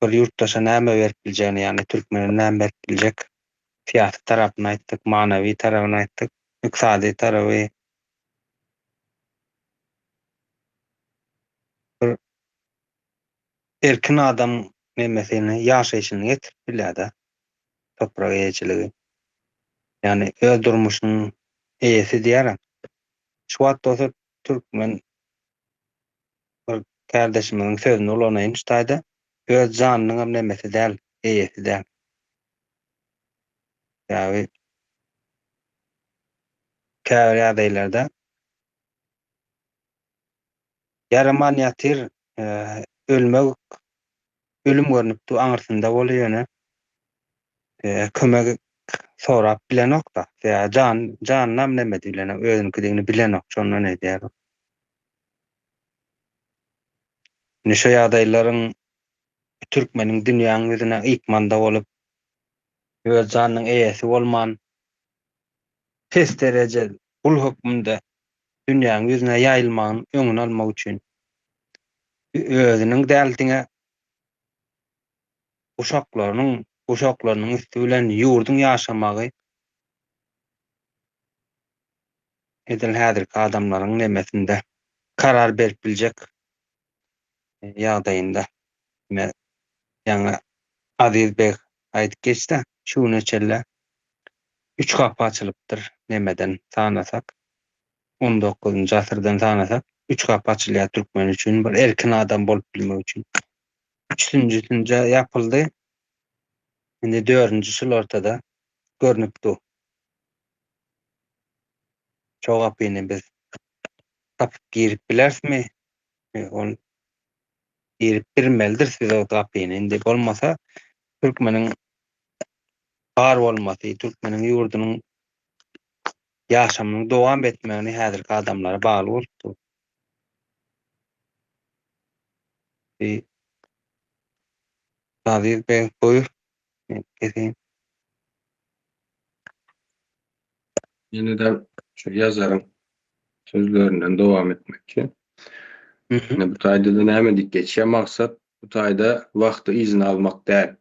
bir ýurtdaşa näme berip biljegini, ýani türkmene näme berip biljek siyasi tarabyny aýtdyk, manawy tarabyny aýtdyk, ykysady taraby, bir erkin adam nemesini ýaşaýyşyny getirip bilýär-de toprak eýetçiligi. Yani öz durmuşynyň eýesi diýerem. Şu wagtda olsa türkmen bir kardeşimiň sözüni ulanyň ştaýda öz janynyň hem nemesi däl, eýesi däl. Ýa-ni käbir ýagdaýlarda ýaraman ýatyr, ölmek ölüm görnüpdi, aňyrsynda bolýany kömek sorap bilenok da. Ýa janynam neme diýlenem, özünikidigini bilenok, şondan edýär. Şo ýagdaýlaryň türkmeniň dünýäniň ýüzüne ykmanda bolup öz janynyň eýesi bolman, pes derece ul hökmünde dünýäniň ýüzüne ýaýylmagyny öňüne almak üçin özüniň däldiňe uşaklarynyň üstü bilen ýurdun ýaşamagy edil häzirki adamlaryň nemesinde karar berip biljek ýagdaýynda. Ýa-ni Aziz bek aýdyp geçdi, şu neçelle 3 kapy açylypdyr nemeden sanasak, 19-njy asyrdan sanasak 3 kapy açylýar türkmen üçin, bir erkin adam bolup bilmek üçin. 3-nji ýapyldy. Indi 4-nji ortada görnüpdi. Şo kapyny biz tapyp girip bilersmi? Ol girip birmelidir siz o kapyny. Indi bolmasa türkmeniň bar bolmasy, türkmeniň ýurdunyň ýaşamynyň dowam etmegini häzirki adamlara bagly bolupdy. Aziz bek buyur. Kesin. Yeniden şu yazarın sözlerinden devam etmekki. Bu taýda da näme dik geçýär maksat? Bu taýda wagty izin almak däl.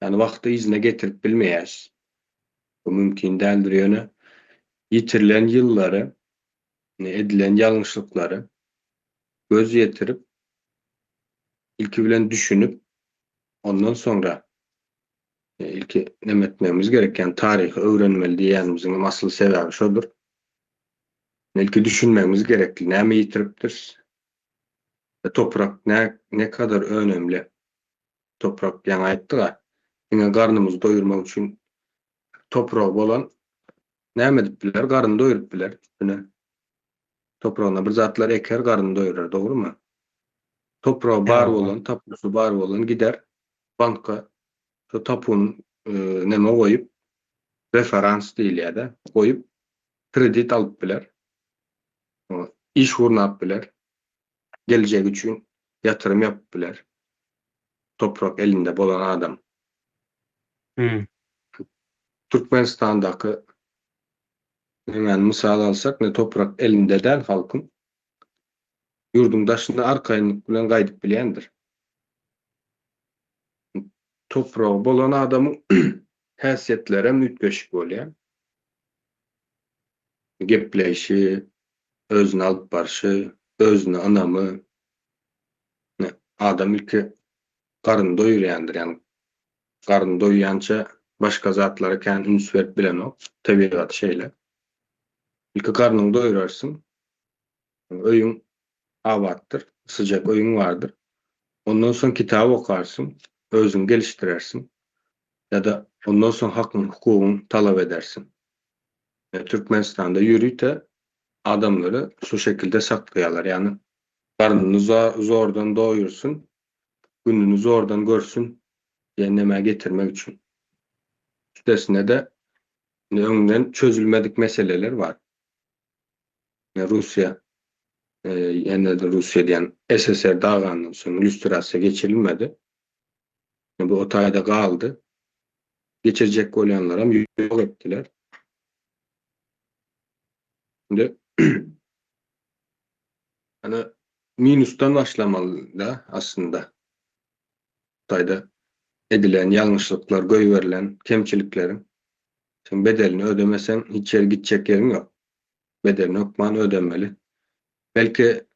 Yani wagty izine getirip bilmeýäs. Bu mümkin däldir ýöne. Yitirilen ýyllary, edilen ýalňyşlyklary göz ýetirip ilki bilen düşünüp ondan sonra ilki nemetmemiz gereken tarihi öwrenmeli diýenimiziň asly sebäbi şodur. Ilki düşünmemiz gerekli. Näme ýitiripdir? Toprak ne kadar önemli? Toprak ýa-ni aýtdyk, ýene garnymyzy doýurmak üçin toprak bolan näme edip biler? Garny doýurup biler. Topragyna bir zatlar eker, garny doýurar, dogrymy? Topragy bar bolan, tapusy bar bolan gider banka şu tapunyň neme goýup referans diýilýär-de, goýup kredit alyp biler. İş gurnap biler. Gelecek üçin yatırım yapıp biler. Toprak elinde bolan adam. Türkmenistan'daki hemen misal alsak, ne toprak elinde den halkın yurdun daşında arkaýynlyk bilen gaýdyp bilýändir. Toprağı bolan adamın häsiýetleri mütbeşik bolýar. Gepleşi, özüni alyp barşy, özüni anamy, adam ilki garny doýurýandyr, ýani garny doýýança başka zatlara kän üns berip bilenok, tabiat şeýle. İlki garnyňy doýurarsyn, öýüň awatdyr, sıjak öýüň bardyr. Ondan soň kitap okarsyn, özüni gelişdirersin, ýa-da ondan soň hakyň hukugyny talap edersin. Türkmenistan'da ýürüýte adamları şu şekilde saklayalar. Yani karnını zordan doyursun, gününü zordan görsün, yenileme getirmek için. Üstesine de önden çözülmedik meseleler var. Rusya, yani Rusya diyen SSR dağılandan sonra lüstrasya geçirilmedi. Bu o tayda kaldı. geçirecek bolýanlaram ýok etdiler. Şimdi hani minustan başlamalı da aslında. Xitoyda edilen yanlışlıklar, göýberilen kemçiliklerin sen bedelini ödemesen hiç yer gidecek yerin yok. Bedelini okman ödemeli. Belki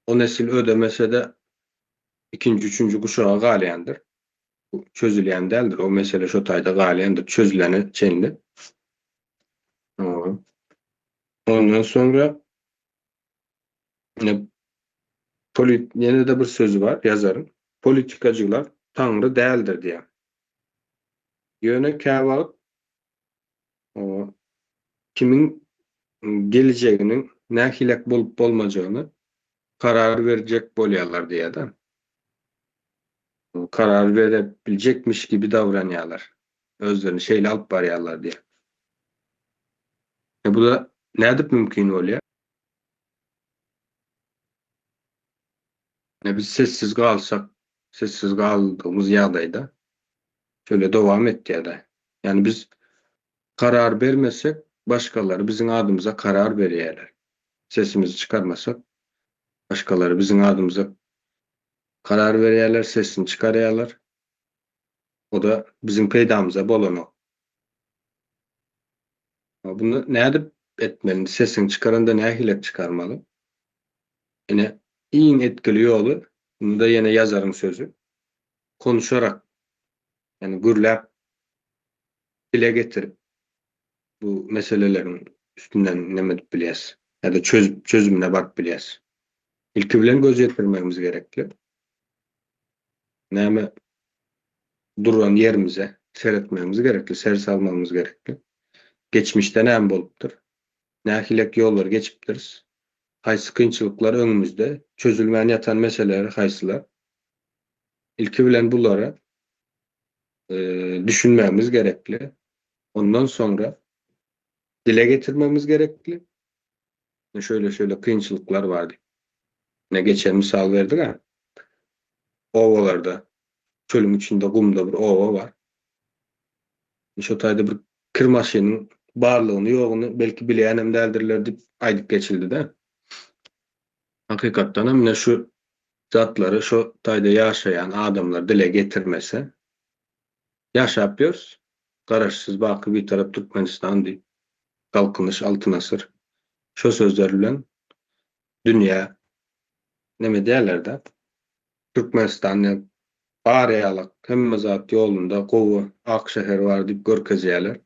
o nesil ödemese de ikinci, üçüncü kuşağa galyandır. Bu çözülen değildir. O mesele şu tayda galyandır. Çözüleni çenli. Ondan sonra yine yine de bir sözü var yazarın. Politikacılar tanrı değildir diye. Yöne kâvalıp kimin geleceğinin nähilek bolup bolmajygyny karar verecek bolýarlar diye de. Karar verebilecekmiş gibi davranýarlar. Özlerini şeyle alıp barýarlar diye. Bu da nädip mümkin bolýar? Biz sessiz kalsak, sessiz kaldığımız ýagdaýda şöyle dowam etdiýär. Yani biz karar vermesek başkaları bizim adımıza karar berýärler. Sesimizi çıkarmasak başkaları bizim adımıza karar berýärler, sesini çıkarýarlar. O da bizim peýdamyza bolan o. Bunu nädip etmeli? Sesini çıkaranda nähilek çıkarmaly? Yine iň etkili ýolu, bunu da yine yazarın sözü. Konuşarak, yani gürläp dile getirip bu meselelerin üstünden neme bilýäs ya da çözümüne bak bilýäs. İlki bilen göz yetirmemiz gerekli. Näme duran yerimize seretmemiz gerekli, ser salmamız gerekli. Geçmişte näme bolupdyr? Nähilek ýollar geçipdiriz. Haýsy kynçylyklar öňümizde, çözülmän ýatan meseleler haýsylar? İlki bilen bulara düşünmemiz gerekli. Ondan sonra dile getirmemiz gerekli. Şöyle kynçylyklar var. Ne geçen misal verdik ha. Ovalarda, çölün içinde gumda bir ova var. Şu taýda bir kir maşynyň barlygyny ýogyny belki bilýänem däldirler dip aýdyp geçildi de. Hakykatdan hem şu zatlary şu taýda ýaşaýan adamlar dile getirmese ýaşap ýörüz. Garaşsyz baky bir tarap Türkmenistan diýip kalkınış altyn asyr. Şu sözler bilen dünýä neme diýerler-de Türkmenistanyň barýalyk hemme zat ýolunda gowy Akşeher bar diýip görkezýärler.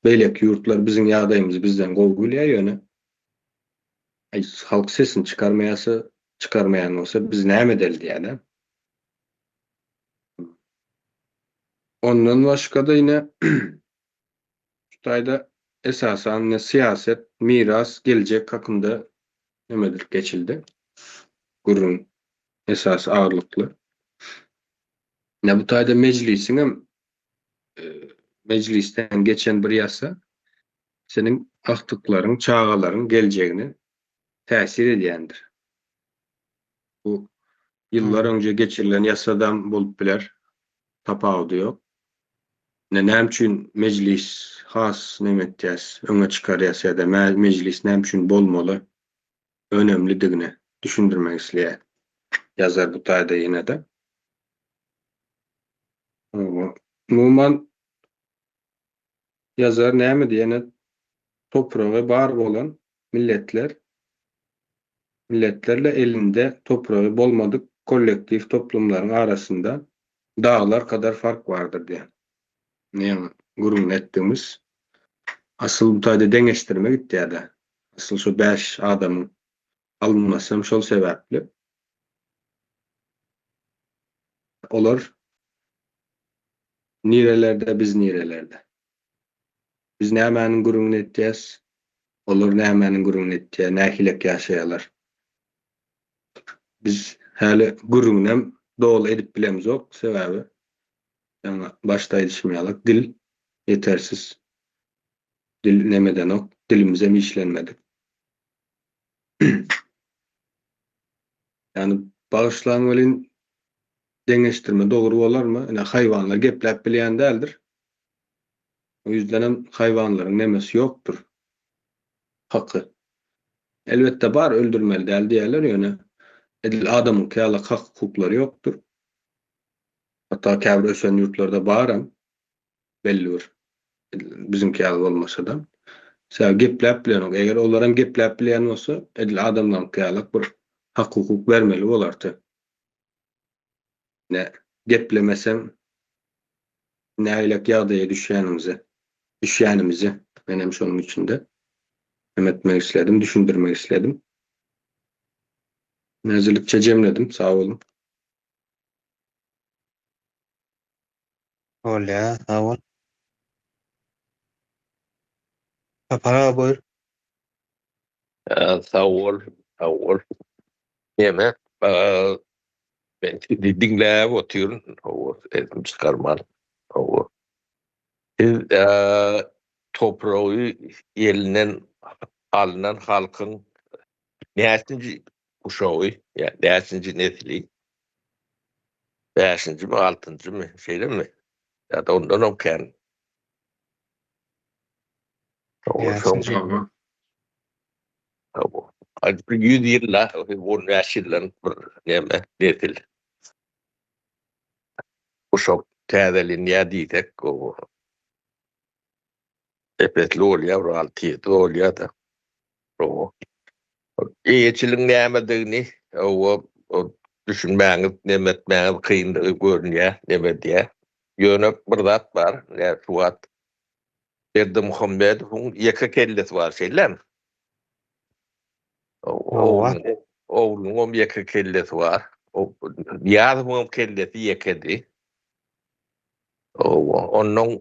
Beýleki ýurtlar biziň ýagdaýymyzy bizden gowy bilýär ýöne. Halk sesini çıkarmayasa, çıkarmayan olsa biz näme edeli diýär. Ondan başga da yine Xitoyda esasen siyaset, miras, gelecek hakynda nemedir geçildi. Gurrun esas ağırlıklı. Ne bu taýda meclisin hem meclisten geçen bir ýasa senin aktıkların, çağaların geleceğini täsir edýändir. Bu yıllar önce geçirilen yasadan bolup biler. Tapawdy ýok. Näme üçin meclis has nemetýäs, öňe çykarýas ýa-da meclis näme üçin bolmaly, önemlidigini düşündirmek isleýär. Yazar bu taýda ýene de. Umuman yazar näme diýene topragy bar bolan milletlerle elinde toprağı bolmadık kolektif toplumların arasında dağlar kadar fark vardır diye. Yani gurun ettiğimiz asıl bu taýda deňeşdirme gitdi ýa-da. Asıl şu 5 adamın alınmasam şol sebäpli. Olar nirelerde biz nirelerde. Biz nämäniň gurun etdiýäs? Olar nämäniň gurun etdiýär? Nähilek ýaşaýarlar? Biz häli gurunam dol edip bilemiz ok sebäbi yani başta edişmeýärlik dil yetersiz. Dil nemeden ok dilimize mi işlenmedi. Yani bağışlanmalıyın deňeşdirme dogry bolarmy? Ine hayvanlar gepläp bilýän däldir. O yüzden hem hayvanlaryň nemesi ýokdur. Haky. Elbette bar, öldürmeli däl diýerler ýöne. Edil adamyň käla hak hukuklary ýokdur. Hatta käbir ösen ýurtlarda baram. Belli bir. Bizim käla bolmasa da. Sen gepläp bilen, eger olaram gepläp bilýän bolsa, edil adamlaryň käla bir hak hukuk bermeli bolardy. Ne geplemesem näýlek ýagdaýa düşýänimizi menem şonuň içinde emetmek isledim, düşündirmek isledim. Näzirlikçe jemledim, sağ olun. Olya, sağ ol. Para buyur. Sağ ol, sağ ol. Yeme, ben dinläp oturun, o etim çıkarman. O siz toprağı elinden alınan halkın näçinji uşağı, yani näçinji nesli? 5-nji mi, 6-njy mı, şeyde mi? Ya da ondan okyan. Beşinci. Hadi 100 yıllar, 10 yaşından nesil. Uşak täzelin ya diýsek, o epetli olýar, 6-7 olýar da. O eýetçiliň nämedigini, o düşünmäňiz, nemetmäňiz kyndygy görünýär, neme diýär. Ýönep bir zat bar, Suat Berdimuhammedowyň ýeke kellesi bar şeýlem. Oğlum ýeke kellesi bar. O ýazmyň kellesi ýekedi. Onuň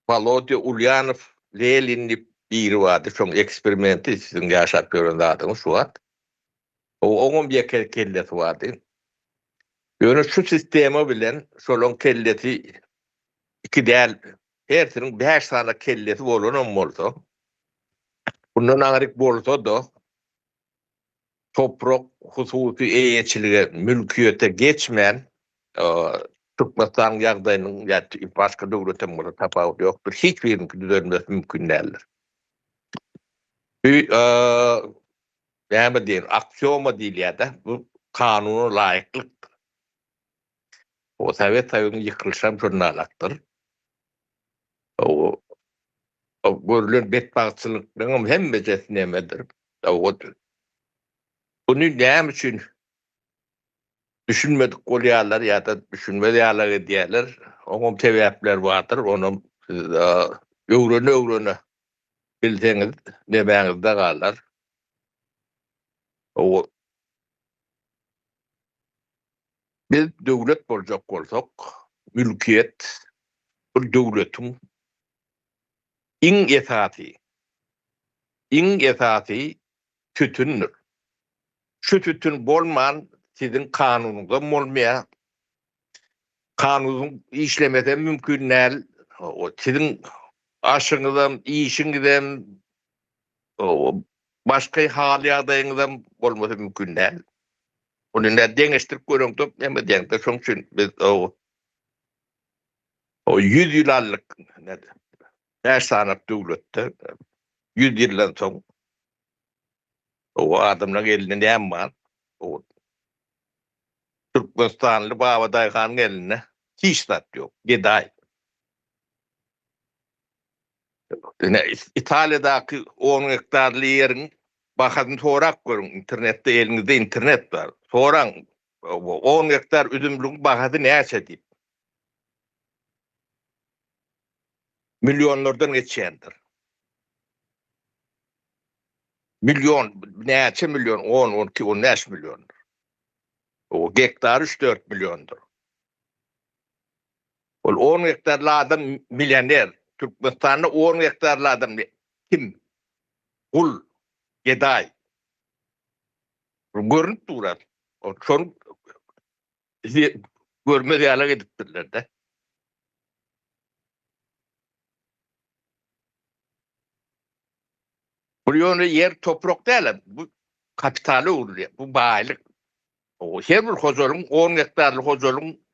Volodya Ulyanov Leninli biri vardı. Şoň eksperimenti sizin ýaşap görän zadyňyz Suat. Oňun ýeke kellesi vardy. Ýöne şu sistema bilen şolaň kellesi iki däl, hertiniň 5 tane kellesi bolan bolsa, bundan aňryk bolsa da toprak hususy eýetçilige, mülkiýete geçmän Türkmenistan ýagdaýynyň ýa-da başga döwletem bolan tapawut ýokdur. Hiç biriniň düzelmesi mümkin däldir. Näme diýen, aksioma diýilýär-de, bu kanuny laýyklykdyr. O Sovet Soýuzynyň ýykylşam jurnalakdyr. O görülen betbagçylykyň hemmejesi nemedir? Bunu näme üçin düşünmedik bolýarlar ýa-da düşünmeýärler diýerler. Oňam sebäpler bardyr. Onu öwrene bilseňiz nemäňizde galar. O biz döwlet boljak bolsak, mülkiýet bir döwletiň iň esasy tütündür. Şu tütün bolman sizin kanunuňda bolmaýar. Kanun işlemede mümkin näl. O sizin aşyňyzdan, işiňizden, başka hal ýagdaýyňyzdan bolmasy mümkin näl. Onu ne deňeşdirip görüňdi, näme diýende şoň üçin biz o 100 ýyllyk näde? 5 sanap döwletde 100 ýyldan soň o adamlar elinde näme bar? O Türkmenistanly Baba Daýhanyň eline hiç zat ýok, geday. İtalya'daki 10 hektarly ýeriň bahadyny sorak görüň, internetde eliňizde internet bar. Soraň 10 hektar üzümlüň bahady näçe diýip. Milyonlardan geçýändir. Milyon, näçe milyon? 10, 12, 15 milyondur. O hektar 3-4 milyondur. O 10 hektarly adam milyoner. Türkmenistan'da 10 hektarly adam kim? Kul, geday. Görünüp durar. O şonu görmediýärler edipdirler de. Bu ýöne yer toprak däl, bu kapitaly urulýar, bu baýlyk. O her bir hozorun 10 hektarlık hozorun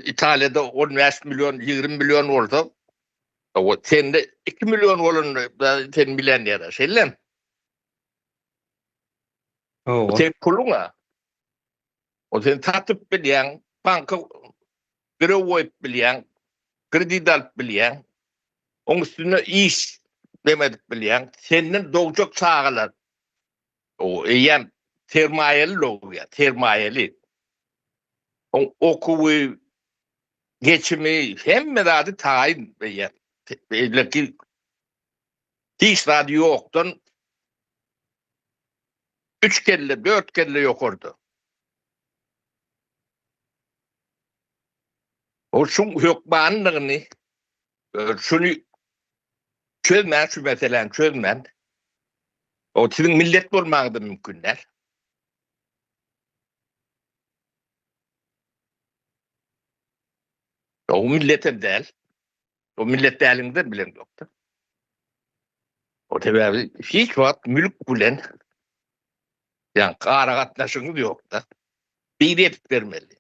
İtalya'da 15 milyon 20 milyon olsa o sende 2 milyon olan da sen bilen yere şeylen. O O sen puluna. O sen tatıp bilen banka kredi bilen kredi alıp bilen onun üstüne iş demedik bilen senin doğacak sağlar. O yani sermayeli loğu ya sermayeli. O okuvu geçimi hem medadi tayin yani. Belki hiç radyo yoktan 3 kelle 4 kelle yok orada. O şun yok bağınlığını şunu çözmen şu meselen çözmen o sizin millet olmanız da mümkünler. O milletin değil. O millet değerinde bilen yoktu. O tabi hiç vakit mülk bilen yani kara katlaşınız yoktu. Bir etip vermeli.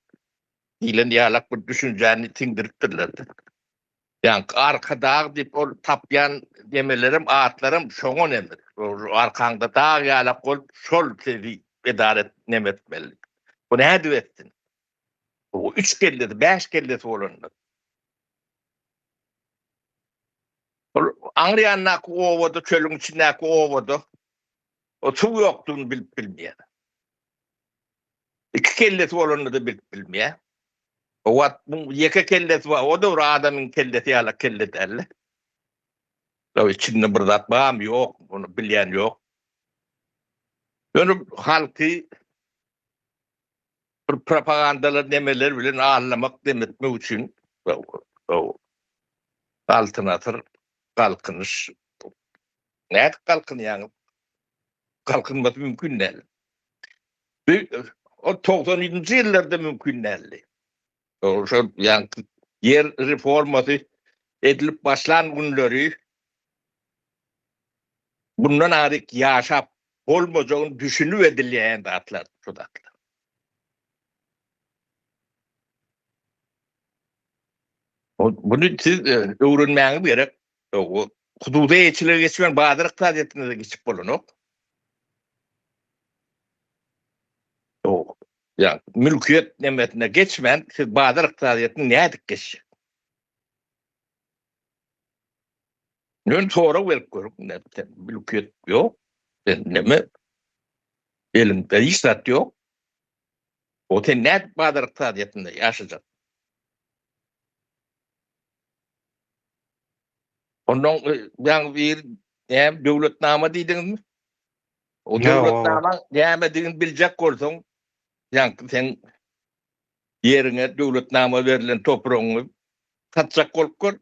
İlen yalak bir düşünceni tindirttirlerdi. Yani arkada deyip o tapyan demelerim, ağıtlarım şoğun emir. O arkanda dağ yalak ol, şol sezi edaret nemetmeli. Bu ne ettin? O 3 kellesi, 5 kellesi olundu. Anlayannak ovadı, çölün içindeki ovadı. O su yoktuğunu bilip bilmeye. 2 kellesi olundu da bilip bilmeye. O yeke kellesi var, o da adamın kellesi yalak kellet elle. O içinde bir zat bağım yok, bunu bilen yok. Yani halkı bir propagandalar demeler bilen ağırlamak demetme için o altına atır kalkınış. Ne kalkın yani? Kalkınması mümkün değil. O 90. yıllarda mümkün değil. O yani yer reforması edilip başlan günleri bundan harik yaşap olmayacağını düşünü edileyen dağıtlar. Bunu siz öğrenmeniz gerek. O hududa geçilir geçmeyen bağdırık tadyetine de geçip bulunuk. O yani mülkiyet nimetine geçmeyen siz bağdırık tadyetine ne edik geçecek? Nön sonra verip görük. Mülkiyet yok. Ne mi? Elimde işlet yok. O sen ne bağdırık tadyetinde yaşayacak? Ondan yani bir devletname dediniz mi? O devletname demediğin bilecek olsan yani sen yerine devletname verilen toprağını satacak olup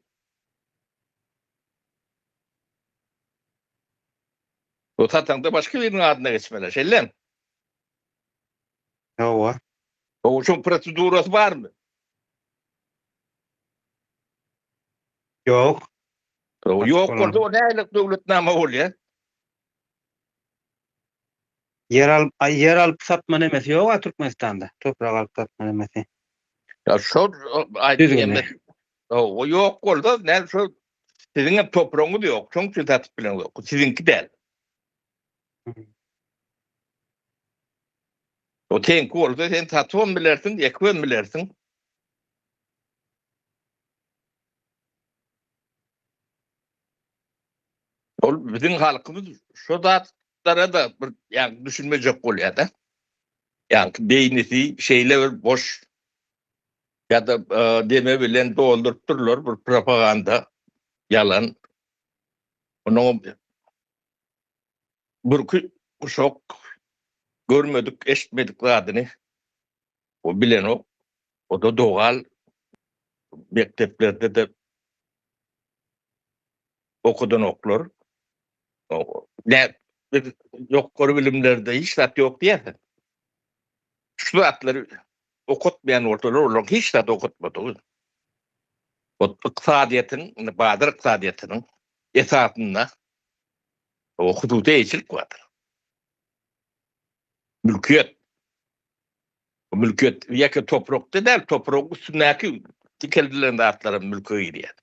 o satan da başka birinin adına geçmeler. Şeylen. O şun prosedurası var mı? yok. O yok oldu o ne aylık devletname oluyor? Yer alıp satma demesi yok ha Türkmenistan'da. Toprak alıp satma demesi. Ya şu o yok oldu ne şu sizin toprağınız yok. Çünkü satıp bilen yok. Sizinki değil. O tenki oldu sen satıp bilirsin, ekmen bilirsin. O bizim halkımız şu zatlara da yani düşünmeyecek oluyor da. Yani beynisi şeyler boş ya da deme bilen doldurturlar bir propaganda yalan. Onu bir kuşak görmedik, eşitmedik adını. O bilen o. O da doğal mekteplerde de okudan oklar. Ne yok bilimlerde hiç zat yok diye. Şu zatları okutmayan ortalar olarak hiç zat okutmadı. O iktisadiyetin, badır iktisadiyetinin esasında o hududa eşitlik vardır. Mülkiyet Mülkiyet ýeke toprakda däl, toprak üstündäki dikeldilen atlaryň mülki diýär.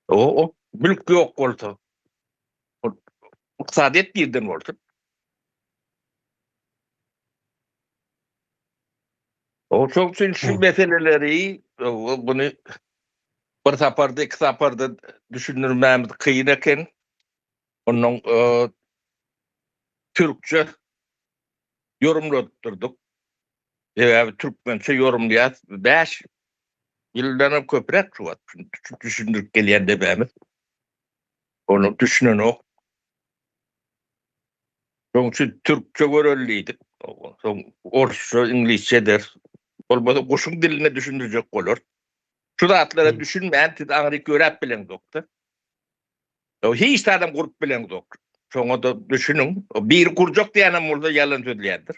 O mülk ýok bolsa, iqtisadiýet birden bolsa. O çok için şu meseleleri bunu bir saparda iki saparda düşünürmemiz kıyın eken onun Türkçe yorumlattırdık. Türkmençe yorumlayat 5 yıldan köprek şu düşündürüp gelen de beğenir. Onu düşünün o. Çünkü Türkçe görüllüydük. Orçça, İngilizce der. Olmadı koşun diline düşündürecek olur. Şu da atlara düşünmeyen tid ağrı görep bilen doktor. Hiç adam kurup bilen doktor. Sonra da düşünün. Bir kurcak diyenem burada yalan söyleyendir.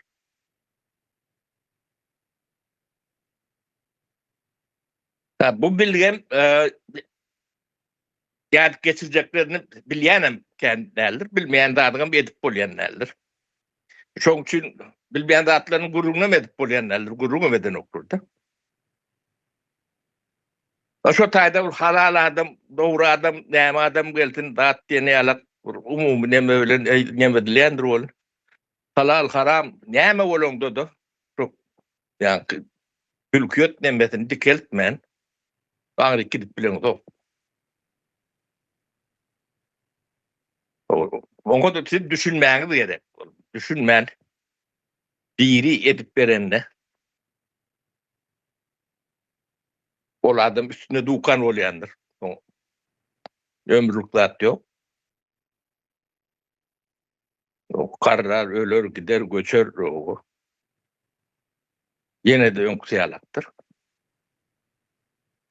Bu bilgem gelip geçireceklerini bilyenem kendilerdir. Bilmeyen de adına edip bolyenlerdir. Çünkü bilmeyen de atlarının gururuna edip bolyenlerdir. Gururuna eden okurda. Şu tayda halal adam, doğru adam, neyme adam gelsin, dağıt diye ne alak, umumi neyme öyle, neyme dileyendir oğlum. Halal, haram, neyme oğlum dedi. Çok, yani, mülkiyet neymetini dikeltmeyen, bana gidip bilen o. Onu da siz düşünmeyeniz gerek. Düşünmeyen, biri edip verenle, ol adam üstüne dukan olayandır. Ömrlük zat yok. O karlar ölür gider göçer o. Yine de önküseyalaktır.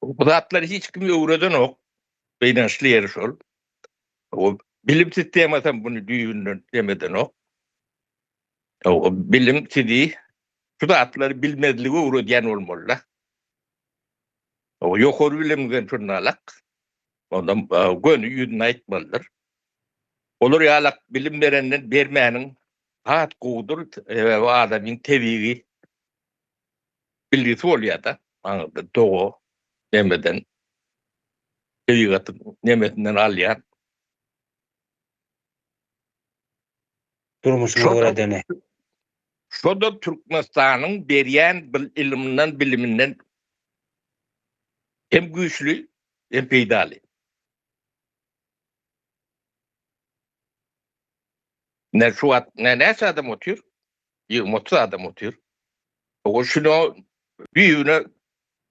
Bu zatları hiç kim öğreden yok. Beynançlı yarış ol. O bilim sistemi bunu düğünden demeden o. O bilim dediği şu zatları bilmezliği öğreden olmalı. O yok or bilimden şunalak. Ondan gönü yüzüne aitmalıdır. Olur yalak bilim verenden vermeyenin hat kudur o adamın teviği bilgisi oluyor da. Anladı doğu demeden teviğatın nemetinden alayan. Durmuşuna göre dene. Şu da Türkmenistan'ın beriyen ilminden, biliminden hem güçlü hem peydalı. Ne şu at, neyse adam otuyor, 20-30 adam otuyor. O şunu büyüğüne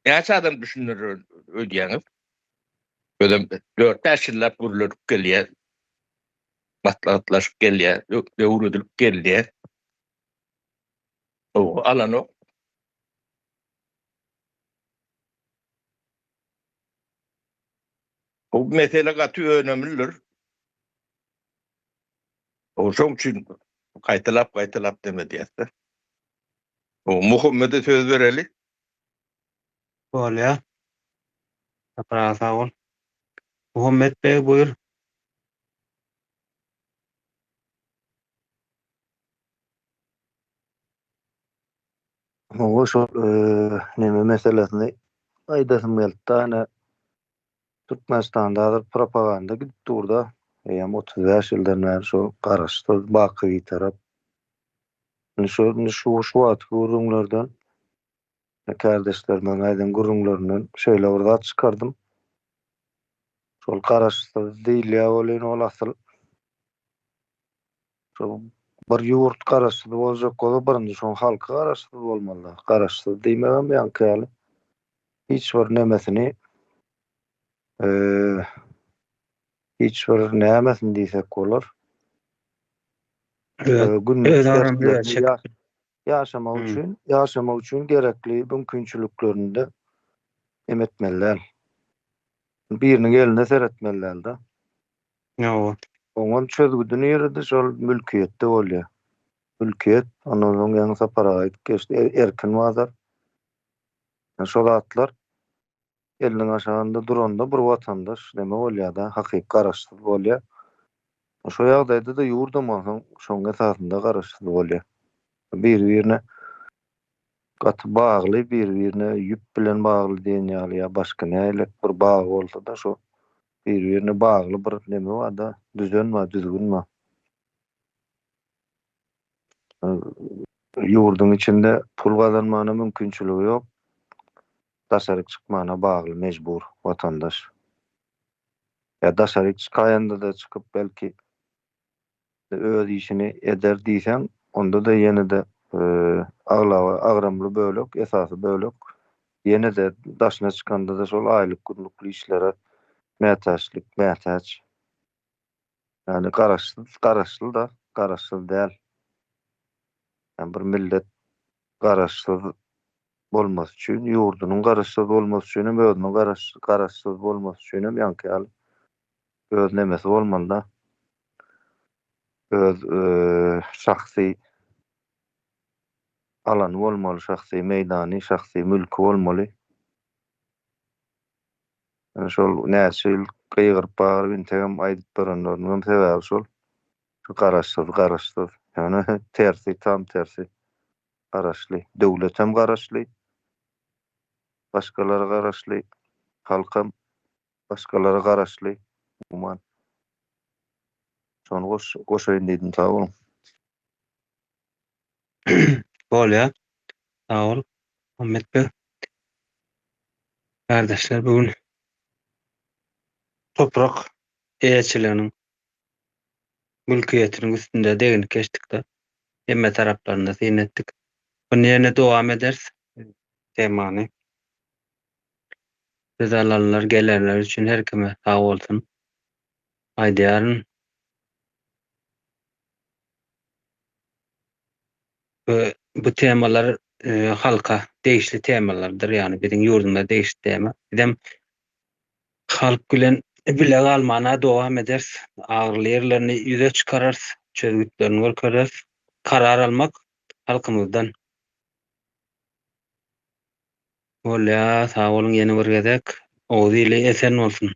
neyse adam düşünür ödeyenir. Böyle 4-5 yıllar kuruluruk geliyor. Matlaatlaşıp geliyor, öğredilik geliyor. O alan o. O mesele katı önemlidir. O çok için kaytılap demedi yasta. O Muhammed'e söz vereli. Bol ya. Toprağa sağ ol. Muhammed Bey buyur. O şu neme meselesini aydasım geldi. Hani Türkmenistan'da propaganda gitti orada. 35 yıldan beri şu karıştı. Bakı taraf. Şu at gurumlardan kardeşlerimden aydın gurumlarından şöyle orada çıkardım. Şol karıştı değil ya olin ol asıl. Şu bir yurt karıştı olacak ola birinci şon halkı karıştı olmalı. Karıştı deymem ben kıyali. Hiç bir nemesini hiç bir nemesini diysek olur. Günlük yaşamak için gerekli mümkünçülüklerinde emetmeliler. Birinin eline seyretmeliler de. Yo. Onun çözgüdünü yerinde şol mülkiyette oluyor. Mülkiyet, onun yanı sapara ait geçti. Erkin vazar. Şol atlar elinin aşağında duranda bir vatandaş deme oluyor da hakik karıştı oluyor. Şo ýagdaýda da ýurdamasaň şoň esasynda garaşsyz bolýar. Bir-birine gaty bagly, bir-birine ýüp bilen bagly diýen ýaly başga näle bir bagy bolsa da şo bir-birine bagly bir neme bar da düzenme, düzgünme. Ýurdun içinde pul gazanmana mümkinçiligi ýok. Daşaryk çykmana bagly mejbur watandaş. Ya daşaryk çykaýanda da çykyp belki öz işini eder diýsen, onda da ýene-de agramly bölük, esasy bölük. Ýene-de daşyna çykanda da şol aýlyk günlükli işlere mätäçlik, mätäç. Yani garaşsyz da, garaşsyz däl. Yani bir millet garaşsyz bolmasy üçin, ýurdunyň garaşsyz bolmasy üçin, özüniň garaşsyz bolmasy üçin hem ýanky öz nemesi bolmaly da. Öz şahsy alany bolmaly, şahsy meýdany, şahsy mülki bolmaly. Şol näçe ýyl gyýgyryp bagyr integem aýdyp berenleriň sebäbi şol. Şu garaşsyz. Yani tersi, tam tersi garaşly. Döwlet hem garaşly, başgalara garaşly, halkam başgalara garaşly. Uman. Şonu goşaýyn diýdim, sag bolun. Bolýar. Sag ol. Ahmet Bey. Kardeşler, bugün toprak eýetçiliginiň mülkiýetiniň üstünde degini geçdik-de hemme taraplarynda syn etdik. Bunu ýene dowam ederiz. Temany. Biz alanlar, gelenler üçin her kime sag bolsun. Aýdýaryn. Bu temalar halka değişli temalardır, yani bizim yurdumda değişli tema. Bizim halk bilen bile galmana dowam ederiz. Ağırlı yerlerini yüze çıkarırız, çözgütlerini görkeririz. Karar almak halkımızdan. Bolýa, sag bolun, ýene bir gezek. Ozy ile esen bolsun.